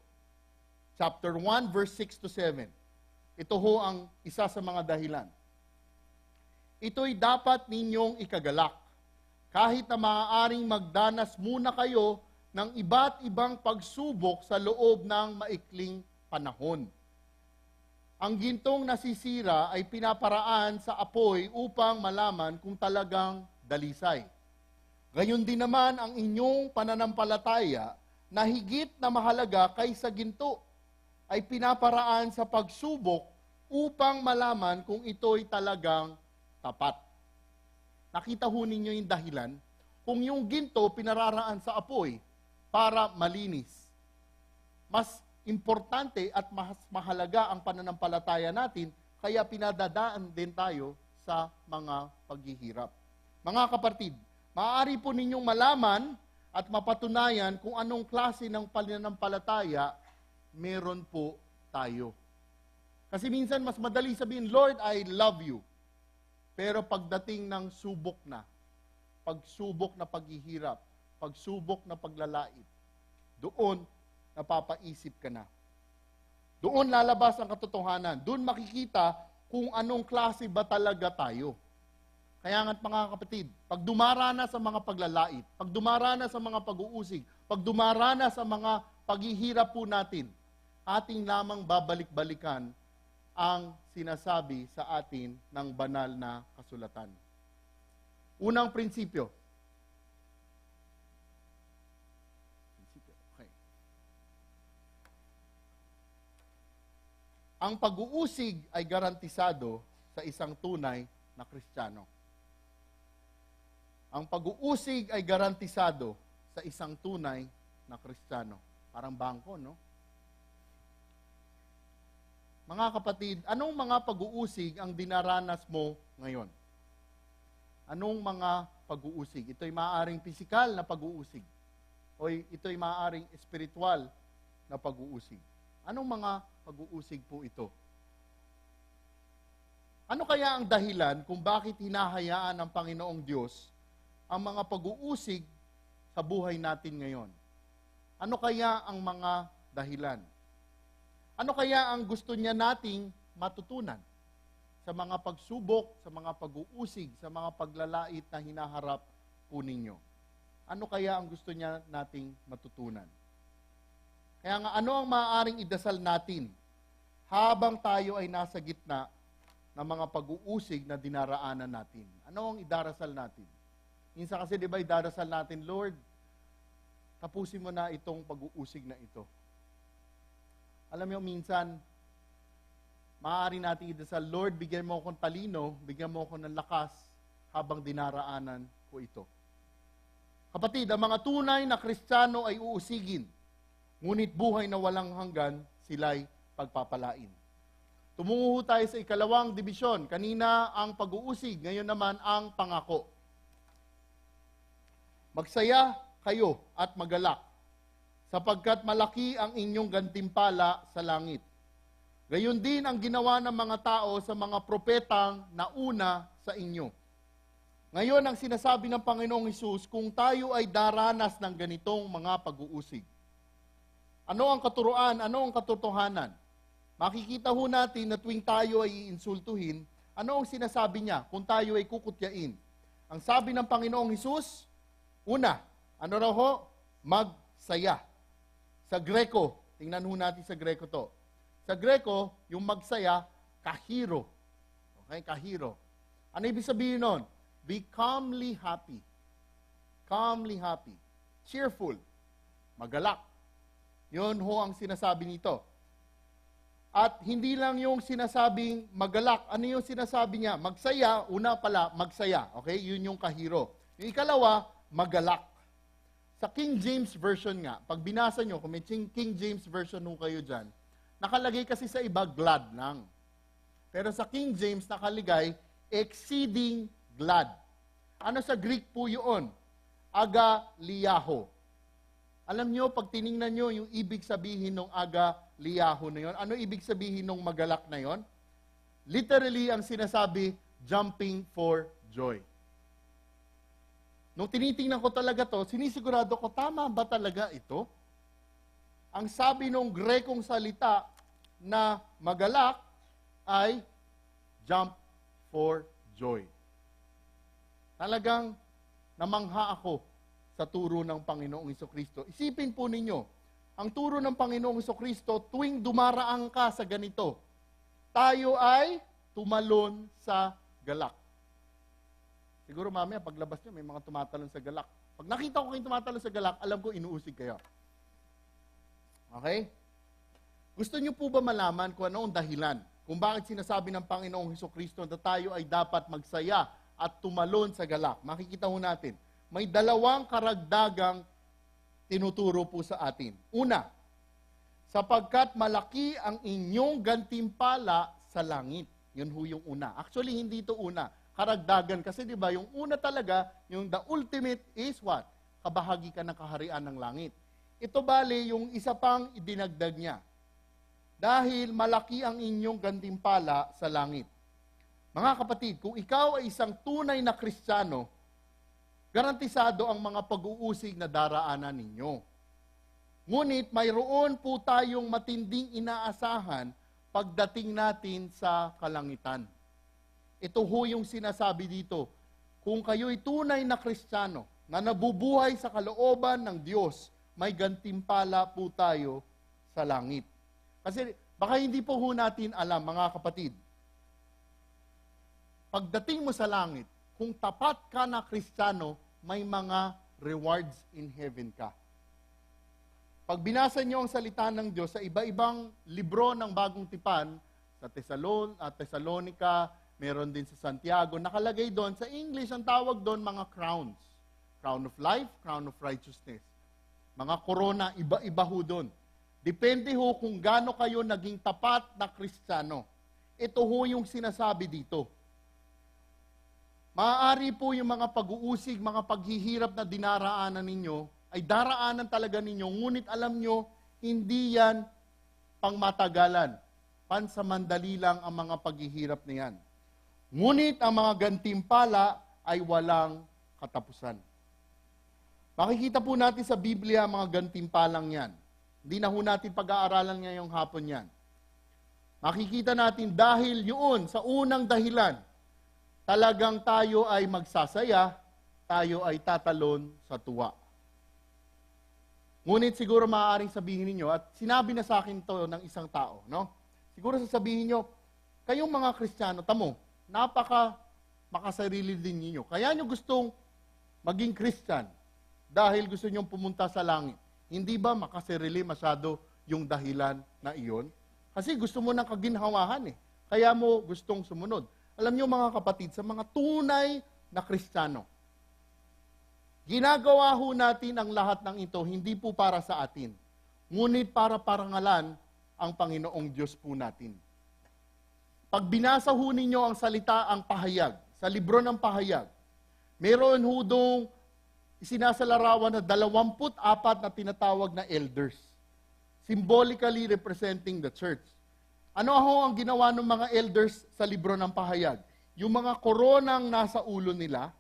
chapter 1, verse 6 to 7. Ito ho ang isa sa mga dahilan. Ito'y dapat ninyong ikagalak, kahit na maaaring magdanas muna kayo ng iba't ibang pagsubok sa loob ng maikling panahon. Ang gintong nasisira ay pinaparaan sa apoy upang malaman kung talagang dalisay. Gayon din naman ang inyong pananampalataya na higit na mahalaga kaysa ginto ay pinaparaan sa pagsubok upang malaman kung ito'y talagang tapat. Nakita ho ninyo yung dahilan kung yung ginto pinararaan sa apoy para malinis. Mas importante at mas mahalaga ang pananampalataya natin, kaya pinadadaan din tayo sa mga paghihirap. Mga kapatid, maaari po ninyong malaman at mapatunayan kung anong klase ng pananampalataya meron po tayo. Kasi minsan mas madali sabihin, Lord, I love you. Pero pagdating ng subok na, pagsubok na paghihirap, pagsubok na paglalait, doon napapaisip ka na. Doon lalabas ang katotohanan. Doon makikita kung anong klase ba talaga tayo. Kaya nga't mga kapatid, pag dumarana sa mga paglalait, pag dumarana sa mga pag-uusig, pag dumarana sa mga paghihirap po natin, ating lamang babalik-balikan ang sinasabi sa atin ng banal na kasulatan. Unang prinsipyo. Okay. Ang pag-uusig ay garantisado sa isang tunay na Kristiyano. Ang pag-uusig ay garantisado sa isang tunay na Kristiyano. Parang bangko, no? Mga kapatid, anong mga pag-uusig ang dinaranas mo ngayon? Anong mga pag-uusig? Ito'y maaaring pisikal na pag-uusig. O ito'y maaaring espiritual na pag-uusig. Anong mga pag-uusig po ito? Ano kaya ang dahilan kung bakit hinahayaan ng Panginoong Diyos ang mga pag-uusig sa buhay natin ngayon? Ano kaya ang mga dahilan? Ano kaya ang gusto niya nating matutunan sa mga pagsubok, sa mga pag-uusig, sa mga paglalait na hinaharap po ninyo? Ano kaya ang gusto niya nating matutunan? Kaya nga, ano ang maaaring idasal natin habang tayo ay nasa gitna ng mga pag-uusig na dinaraanan natin? Ano ang idarasal natin? Minsan kasi, di ba, idarasal natin, Lord, tapusin mo na itong pag-uusig na ito. Alam mo, minsan, maaari natin idasal, Lord, bigyan mo akong talino, bigyan mo ako ng lakas habang dinaraanan ko ito. Kapatid, ang mga tunay na Kristiyano ay uusigin, ngunit buhay na walang hanggan, sila'y pagpapalain. Tumungo tayo sa ikalawang dibisyon. Kanina ang pag-uusig, ngayon naman ang pangako. Magsaya kayo at magalak, sapagkat malaki ang inyong gantimpala sa langit. Gayon din ang ginawa ng mga tao sa mga propetang nauna sa inyo. Ngayon ang sinasabi ng Panginoong Hesus, kung tayo ay daranas ng ganitong mga pag-uusig, ano ang katuruan, ano ang katotohanan? Makikita ho natin na tuwing tayo ay iinsultuhin, ano ang sinasabi niya kung tayo ay kukutyain? Ang sabi ng Panginoong Hesus, una, ano raw ho? Magsaya. Sa Greko, tingnan ho natin sa Greko to. Sa Greko, yung magsaya, kahiro. Okay, kahiro. Ano ibig sabihin nun? Be calmly happy. Calmly happy. Cheerful. Magalak. Yun ho ang sinasabi nito. At hindi lang yung sinasabing magalak. Ano yung sinasabi niya? Magsaya, una pala, magsaya. Okay, yun yung kahiro. Yung ikalawa, magalak. Sa King James Version nga, pag binasa nyo, kung may King James Version ho kayo dyan, nakalagay kasi sa iba, glad lang. Pero sa King James, nakalagay, exceeding glad. Ano sa Greek po yun? Agaliaho. Alam nyo, pag tiningnan nyo yung ibig sabihin ng agaliaho na yun, ano ibig sabihin ng magalak na yun? Literally, ang sinasabi, jumping for joy. Nung tinitingnan ko talaga to, sinisigurado ko, tama ba talaga ito? Ang sabi ng Grekong salita na magalak ay jump for joy. Talagang namangha ako sa turo ng Panginoong Hesukristo. Isipin po ninyo, ang turo ng Panginoong Hesukristo, tuwing dumaraang ka sa ganito, tayo ay tumalon sa galak. Siguro mamaya paglabas nyo, may mga tumatalon sa galak. Pag nakita ko kayong tumatalon sa galak, alam ko inuusig kayo. Okay? Gusto niyo po ba malaman kung ano ang dahilan? Kung bakit sinasabi ng Panginoong Hesukristo na tayo ay dapat magsaya at tumalon sa galak? Makikita ho natin. May dalawang karagdagang tinuturo po sa atin. Una, sapagkat malaki ang inyong gantimpala sa langit. Yun ho yung una. Actually, hindi ito una. Karagdagan. Kasi di ba yung una talaga, yung the ultimate is what? Kabahagi ka ng kaharian ng langit. Ito bali yung isa pang idinagdag niya. Dahil malaki ang inyong gantimpala sa langit. Mga kapatid, kung ikaw ay isang tunay na Kristiyano, garantisado ang mga pag-uusig na daraanan ninyo. Ngunit mayroon po tayong matinding inaasahan pagdating natin sa kalangitan. Ito ho yung sinasabi dito. Kung kayo'y tunay na Kristiyano na nabubuhay sa kalooban ng Diyos, may gantimpala po tayo sa langit. Kasi baka hindi po ho natin alam, mga kapatid. Pagdating mo sa langit, kung tapat ka na Kristiyano, may mga rewards in heaven ka. Pag binasa niyo ang salita ng Diyos sa iba-ibang libro ng Bagong Tipan, sa Thessalonica, meron din sa Santiago, nakalagay doon, sa English, ang tawag doon mga crowns. Crown of life, crown of righteousness. Mga corona, iba-iba ho doon. Depende ho kung gaano kayo naging tapat na Kristiyano. Ito ho yung sinasabi dito. Maaari po yung mga pag-uusig, mga paghihirap na dinaraanan ninyo, ay daraanan talaga ninyo, ngunit alam nyo, hindi yan pangmatagalan. Pansamandali lang ang mga paghihirap na yan. Ngunit ang mga gantimpala ay walang katapusan. Makikita po natin sa Biblia ang mga gantimpalang yan. Hindi na ho natin pag-aaralan ngayong hapon yan. Makikita natin dahil yun, sa unang dahilan, talagang tayo ay magsasaya, tayo ay tatalon sa tuwa. Ngunit siguro maaaring sabihin ninyo, at sinabi na sa akin to ng isang tao, no? Siguro sasabihin nyo, kayong mga Kristiyano, tamo, makasarili din ninyo. Kaya nyo gustong maging Christian dahil gusto nyo pumunta sa langit. Hindi ba makasarili masyado yung dahilan na iyon? Kasi gusto mo ng kaginhawahan eh. Kaya mo gustong sumunod. Alam nyo mga kapatid, sa mga tunay na Kristiyano, ginagawa ho natin ang lahat ng ito, hindi po para sa atin, ngunit para parangalan ang Panginoong Diyos po natin. Pag binasa ho ninyo ang salita, ang pahayag, sa libro ng pahayag, meron ho dong isinasalarawan na 24 na tinatawag na elders, symbolically representing the church. Ano ho ang ginawa ng mga elders sa libro ng pahayag? Yung mga koronang nasa ulo nila,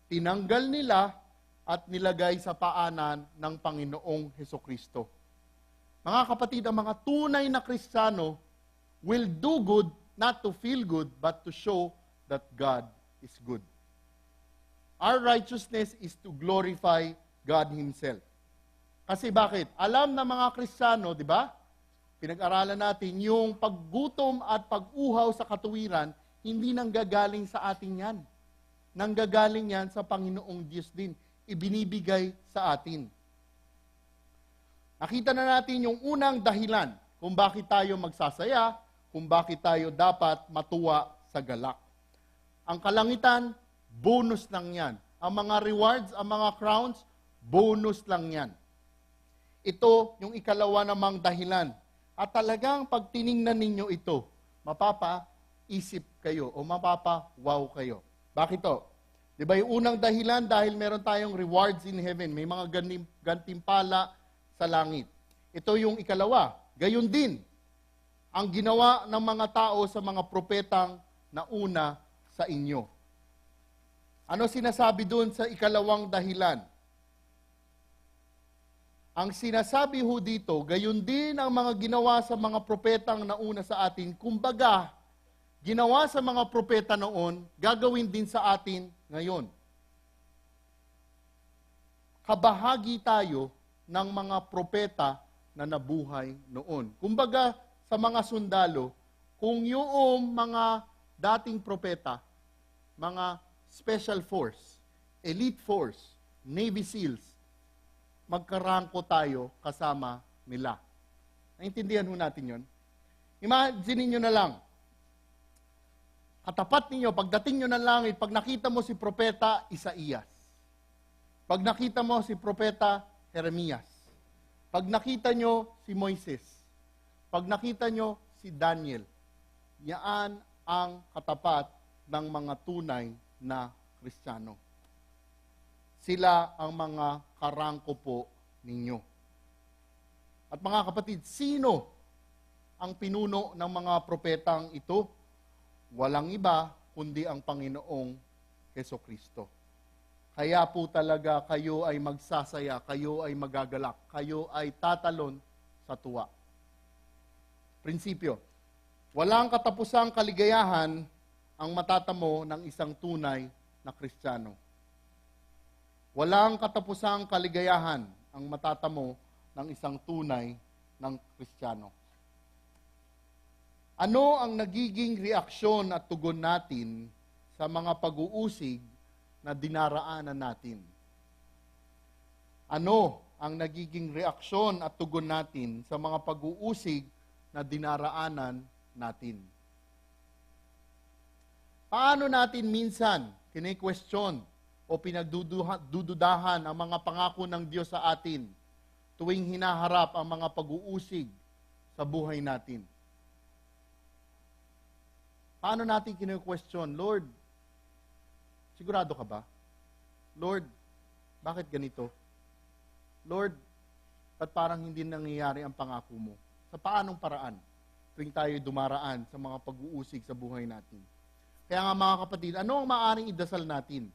tinanggal nila at nilagay sa paanan ng Panginoong Hesukristo. Mga kapatid, ang mga tunay na Kristiyano will do good, not to feel good, but to show that God is good. Our righteousness is to glorify God Himself. Kasi bakit? Alam na mga Kristiyano, di ba? Pinag-aralan natin, yung paggutom at pag-uhaw sa katuwiran, hindi nanggagaling sa atin yan. Nanggagaling yan sa Panginoong Diyos din. Ibinibigay sa atin. Nakita na natin yung unang dahilan kung bakit tayo magsasaya, kung bakit tayo dapat matuwa sa galak. Ang kalangitan, bonus lang yan. Ang mga rewards, ang mga crowns, bonus lang yan. Ito yung ikalawa namang dahilan. At talagang pag tiningnan ninyo ito, mapapa-isip kayo o mapapa-wow kayo. Bakit to? Di ba yung unang dahilan dahil meron tayong rewards in heaven, may mga gantimpala sa langit. Ito yung ikalawa. Gayon din, ang ginawa ng mga tao sa mga propetang nauna sa inyo. Ano sinasabi doon sa ikalawang dahilan? Ang sinasabi ho dito, gayon din ang mga ginawa sa mga propetang nauna sa atin. Kumbaga, ginawa sa mga propeta noon, gagawin din sa atin ngayon. Kabahagi tayo ng mga propeta na nabuhay noon. Kumbaga, sa mga sundalo, kung yung mga dating propeta, mga special force, elite force, Navy SEALs, magkarangko tayo kasama nila. Naintindihan ho natin yon? Imagine niyo na lang, katapat ninyo, pagdating nyo ng langit, pag nakita mo si Propeta Isaías, pag nakita mo si Propeta Jeremias, pag nakita nyo si Moises, pag nakita nyo si Daniel, yaan ang katapat ng mga tunay na Kristiyano. Sila ang mga karangko po ninyo. At mga kapatid, sino ang pinuno ng mga propetang ito? Walang iba kundi ang Panginoong Hesukristo. Kaya po talaga kayo ay magsasaya, kayo ay magagalak, kayo ay tatalon sa tuwa. Prinsipyo, walang katapusang kaligayahan ang matatamo ng isang tunay na Kristiyano. Walang katapusang kaligayahan ang matatamo ng isang tunay ng Kristiyano. Ano ang nagiging reaksyon at tugon natin sa mga pag-uusig na dinaraanan natin? Ano ang nagiging reaksyon at tugon natin sa mga pag-uusig na dinaraanan natin? Paano natin minsan kine-question o pinagdududahan ang mga pangako ng Diyos sa atin tuwing hinaharap ang mga pag-uusig sa buhay natin? Paano natin kine-question? Lord, sigurado ka ba? Lord, bakit ganito? Lord, ba't parang hindi nangyayari ang pangako mo? Sa paanong paraan tuwing tayo dumaraan sa mga pag-uusig sa buhay natin? Kaya nga mga kapatid, ano ang maaaring idasal natin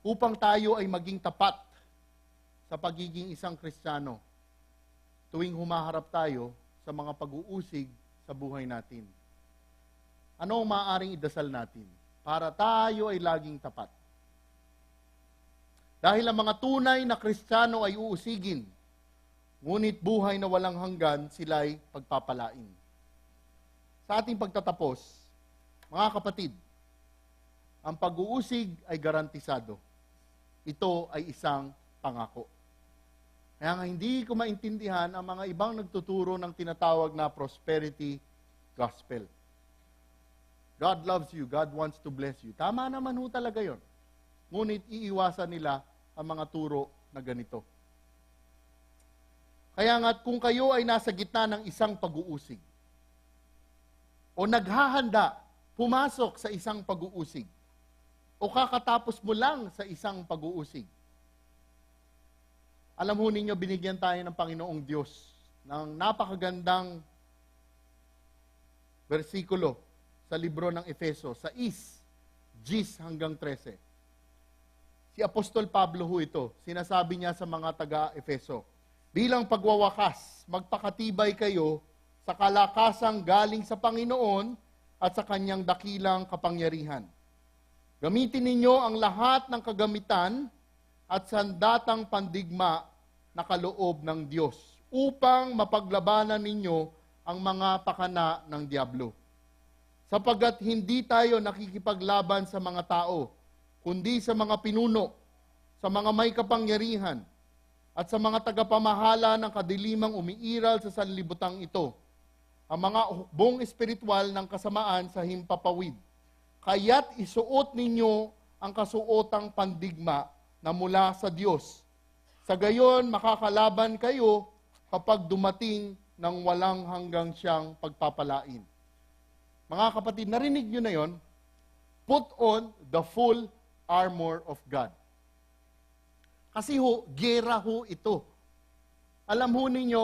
upang tayo ay maging tapat sa pagiging isang Kristiyano tuwing humaharap tayo sa mga pag-uusig sa buhay natin? Ano ang maaaring idasal natin para tayo ay laging tapat? Dahil ang mga tunay na Kristiyano ay uusigin, ngunit buhay na walang hanggan sila'y pagpapalain. Sa ating pagtatapos, mga kapatid, ang pag-uusig ay garantisado. Ito ay isang pangako. Kaya nga hindi ko maintindihan ang mga ibang nagtuturo ng tinatawag na prosperity gospel. God loves you, God wants to bless you. Tama naman ho talaga yon. Ngunit iiwasan nila ang mga turo na ganito. Kaya nga kung kayo ay nasa gitna ng isang pag-uusig, o naghahanda, pumasok sa isang pag-uusig, o kakatapos mo lang sa isang pag-uusig, alam ho ninyo, binigyan tayo ng Panginoong Diyos ng napakagandang versikulo sa libro ng Efeso, sa 10 hanggang 13. Si Apostol Pablo ho ito, sinasabi niya sa mga taga-Efeso, bilang pagwawakas, magpakatibay kayo sa kalakasang galing sa Panginoon at sa kanyang dakilang kapangyarihan. Gamitin ninyo ang lahat ng kagamitan at sandatang pandigma na kaloob ng Diyos upang mapaglabanan ninyo ang mga pakana ng diablo. Sapagkat hindi tayo nakikipaglaban sa mga tao, kundi sa mga pinuno, sa mga may kapangyarihan, at sa mga tagapamahala ng kadilimang umiiral sa sanlibutang ito, ang mga hukbong espiritual ng kasamaan sa himpapawid. Kaya't isuot ninyo ang kasuotang pandigma na mula sa Diyos. Sa gayon, makakalaban kayo kapag dumating ng walang hanggang siyang pagpapalain. Mga kapatid, narinig nyo na yon? Put on the full armor of God. Kasi ho, gera ho ito. Alam ho ninyo,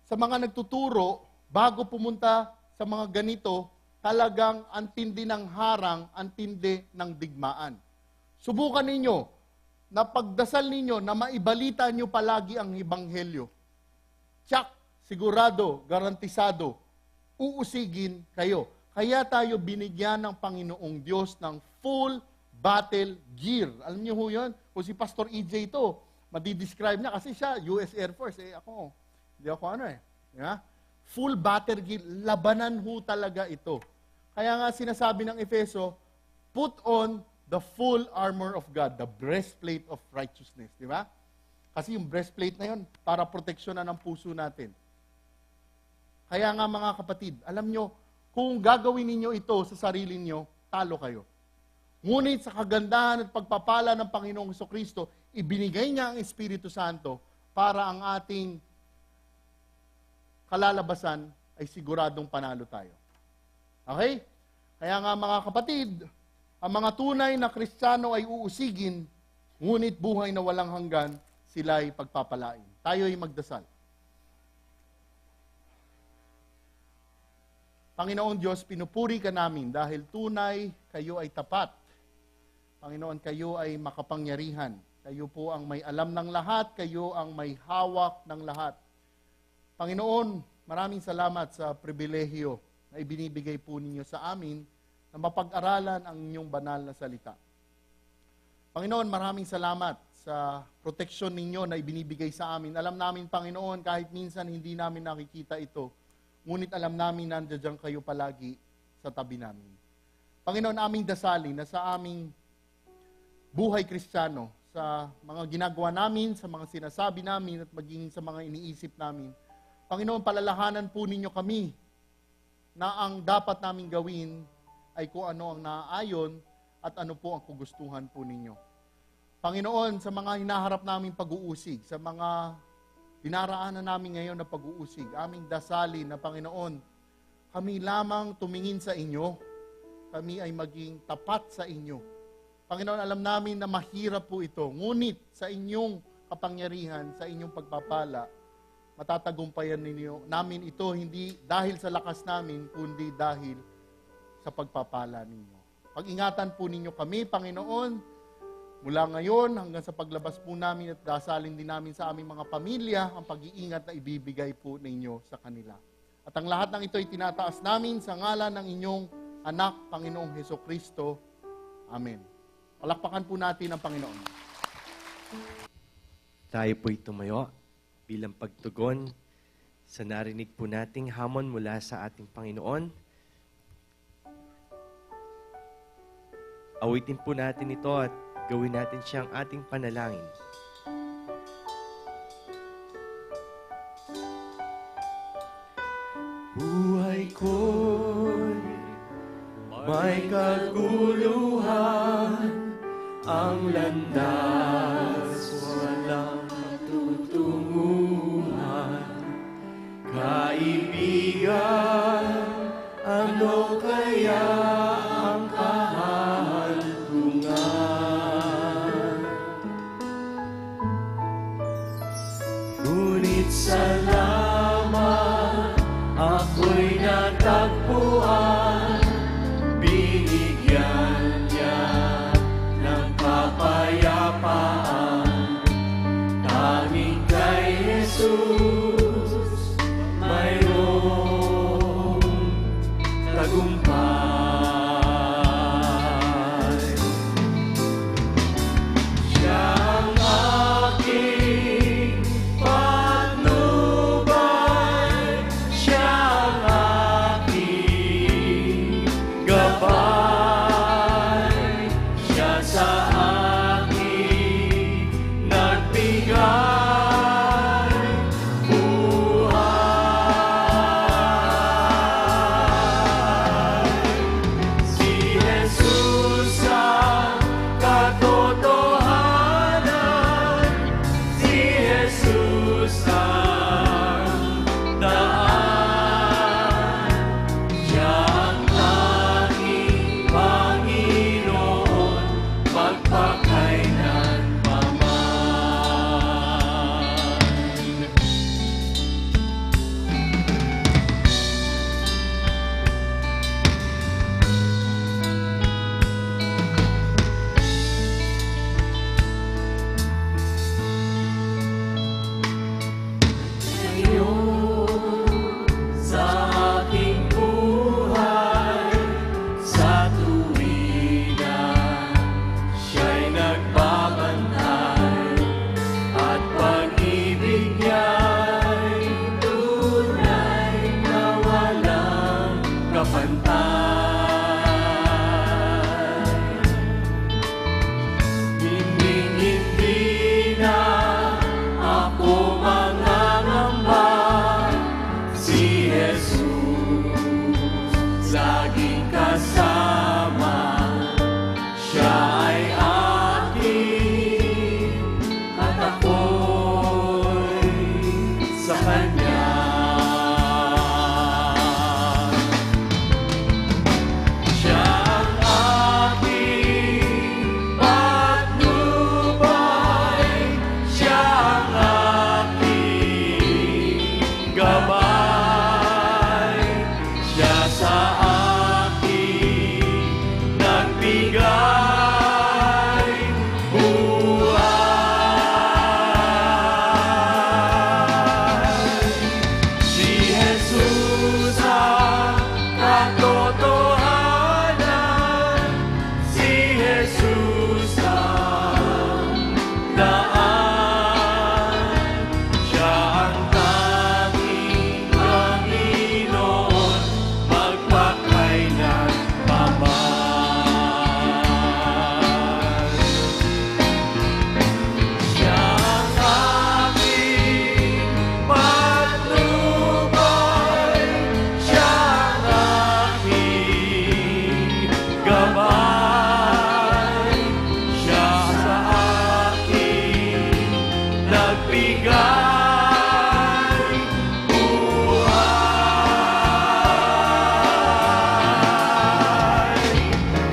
sa mga nagtuturo, bago pumunta sa mga ganito, talagang antindi ng harang, antindi ng digmaan. Subukan ninyo, na pagdasal ninyo, na maibalita nyo palagi ang Ebanghelyo. Tsak, sigurado, garantisado, uusigin kayo. Kaya tayo binigyan ng Panginoong Diyos ng full battle gear. Alam niyo ho yun? Kung si Pastor EJ ito, madidescribe niya kasi siya, US Air Force. Ako, hindi ako ano eh. Yeah? full battle gear, labanan ho talaga ito. Kaya nga sinasabi ng Efeso, put on the full armor of God, the breastplate of righteousness. Di ba? Kasi yung breastplate na yun, para proteksyonan ang puso natin. Kaya nga mga kapatid, alam nyo, kung gagawin ninyo ito sa sarili nyo, talo kayo. Ngunit sa kagandahan at pagpapala ng Panginoong Hesukristo, ibinigay niya ang Espiritu Santo para ang ating kalalabasan ay siguradong panalo tayo. Okay? Kaya nga mga kapatid, ang mga tunay na Kristiyano ay uusigin, ngunit buhay na walang hanggan, sila ay pagpapalain. Tayo ay magdasal. Panginoon Diyos, pinupuri ka namin dahil tunay kayo ay tapat. Panginoon, kayo ay makapangyarihan. Kayo po ang may alam ng lahat, kayo ang may hawak ng lahat. Panginoon, maraming salamat sa pribilehyo na ibinibigay po ninyo sa amin na mapag-aralan ang inyong banal na salita. Panginoon, maraming salamat sa proteksyon ninyo na ibinibigay sa amin. Alam namin, Panginoon, kahit minsan hindi namin nakikita ito, ngunit alam namin nandiyan kayo palagi sa tabi namin. Panginoon, aming dasalin na sa aming buhay Kristiyano, sa mga ginagawa namin, sa mga sinasabi namin, at maging sa mga iniisip namin, Panginoon, palalahanan po ninyo kami na ang dapat namin gawin ay kung ano ang naaayon at ano po ang kugustuhan po ninyo. Panginoon, sa mga hinaharap naming pag-uusig, sa mga dinaraanan namin ngayon na pag-uusig, aming dasalin na Panginoon, kami lamang tumingin sa inyo, kami ay maging tapat sa inyo. Panginoon, alam namin na mahirap po ito, ngunit sa inyong kapangyarihan, sa inyong pagpapala, matatagumpayan ninyo namin ito hindi dahil sa lakas namin, kundi dahil sa pagpapala ninyo. Pag-ingatan po ninyo kami, Panginoon, mula ngayon hanggang sa paglabas po namin at dasalin din namin sa aming mga pamilya ang pag-iingat na ibibigay po ninyo sa kanila. At ang lahat ng ito ay tinataas namin sa ngalan ng inyong anak, Panginoong Hesukristo. Amen. Palakpakan po natin ang Panginoon. Tayo po'y tumayo bilang pagtugon sa narinig po nating hamon mula sa ating Panginoon. Awitin po natin ito at gawin natin siyang ating panalangin. Buhay ko'y may kaguluhan, ang landas walang tutunguhan. Kaibigan, ano kaya ang kahalungan? Ngunit salamat, ako'y natagpuan, binigyan niya ng kapayapaan. Tanging kay Jesus mayroong tagumpay. Siya ang aking patnubay, siya ang aking gabay, siya sa akin nagbigay, nagbigay buhay.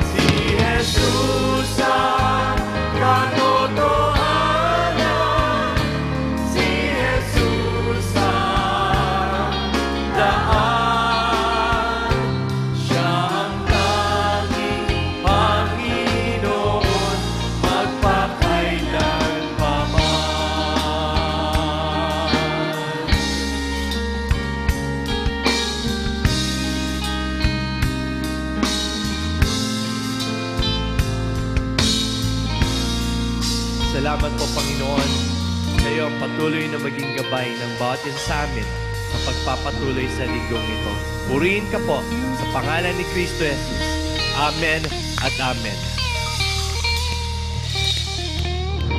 Si Jesus ang katotohanan, si Jesus ang daan, siya ang tanging Panginoon magpakailan pa man. Salamat po, Panginoon. Kayo ang patuloy na maging gabay ng bawat isa sa amin sa pagpapatuloy sa linggong ito. Purihin ka po sa pangalan ni Kristo Jesus. Amen at amen.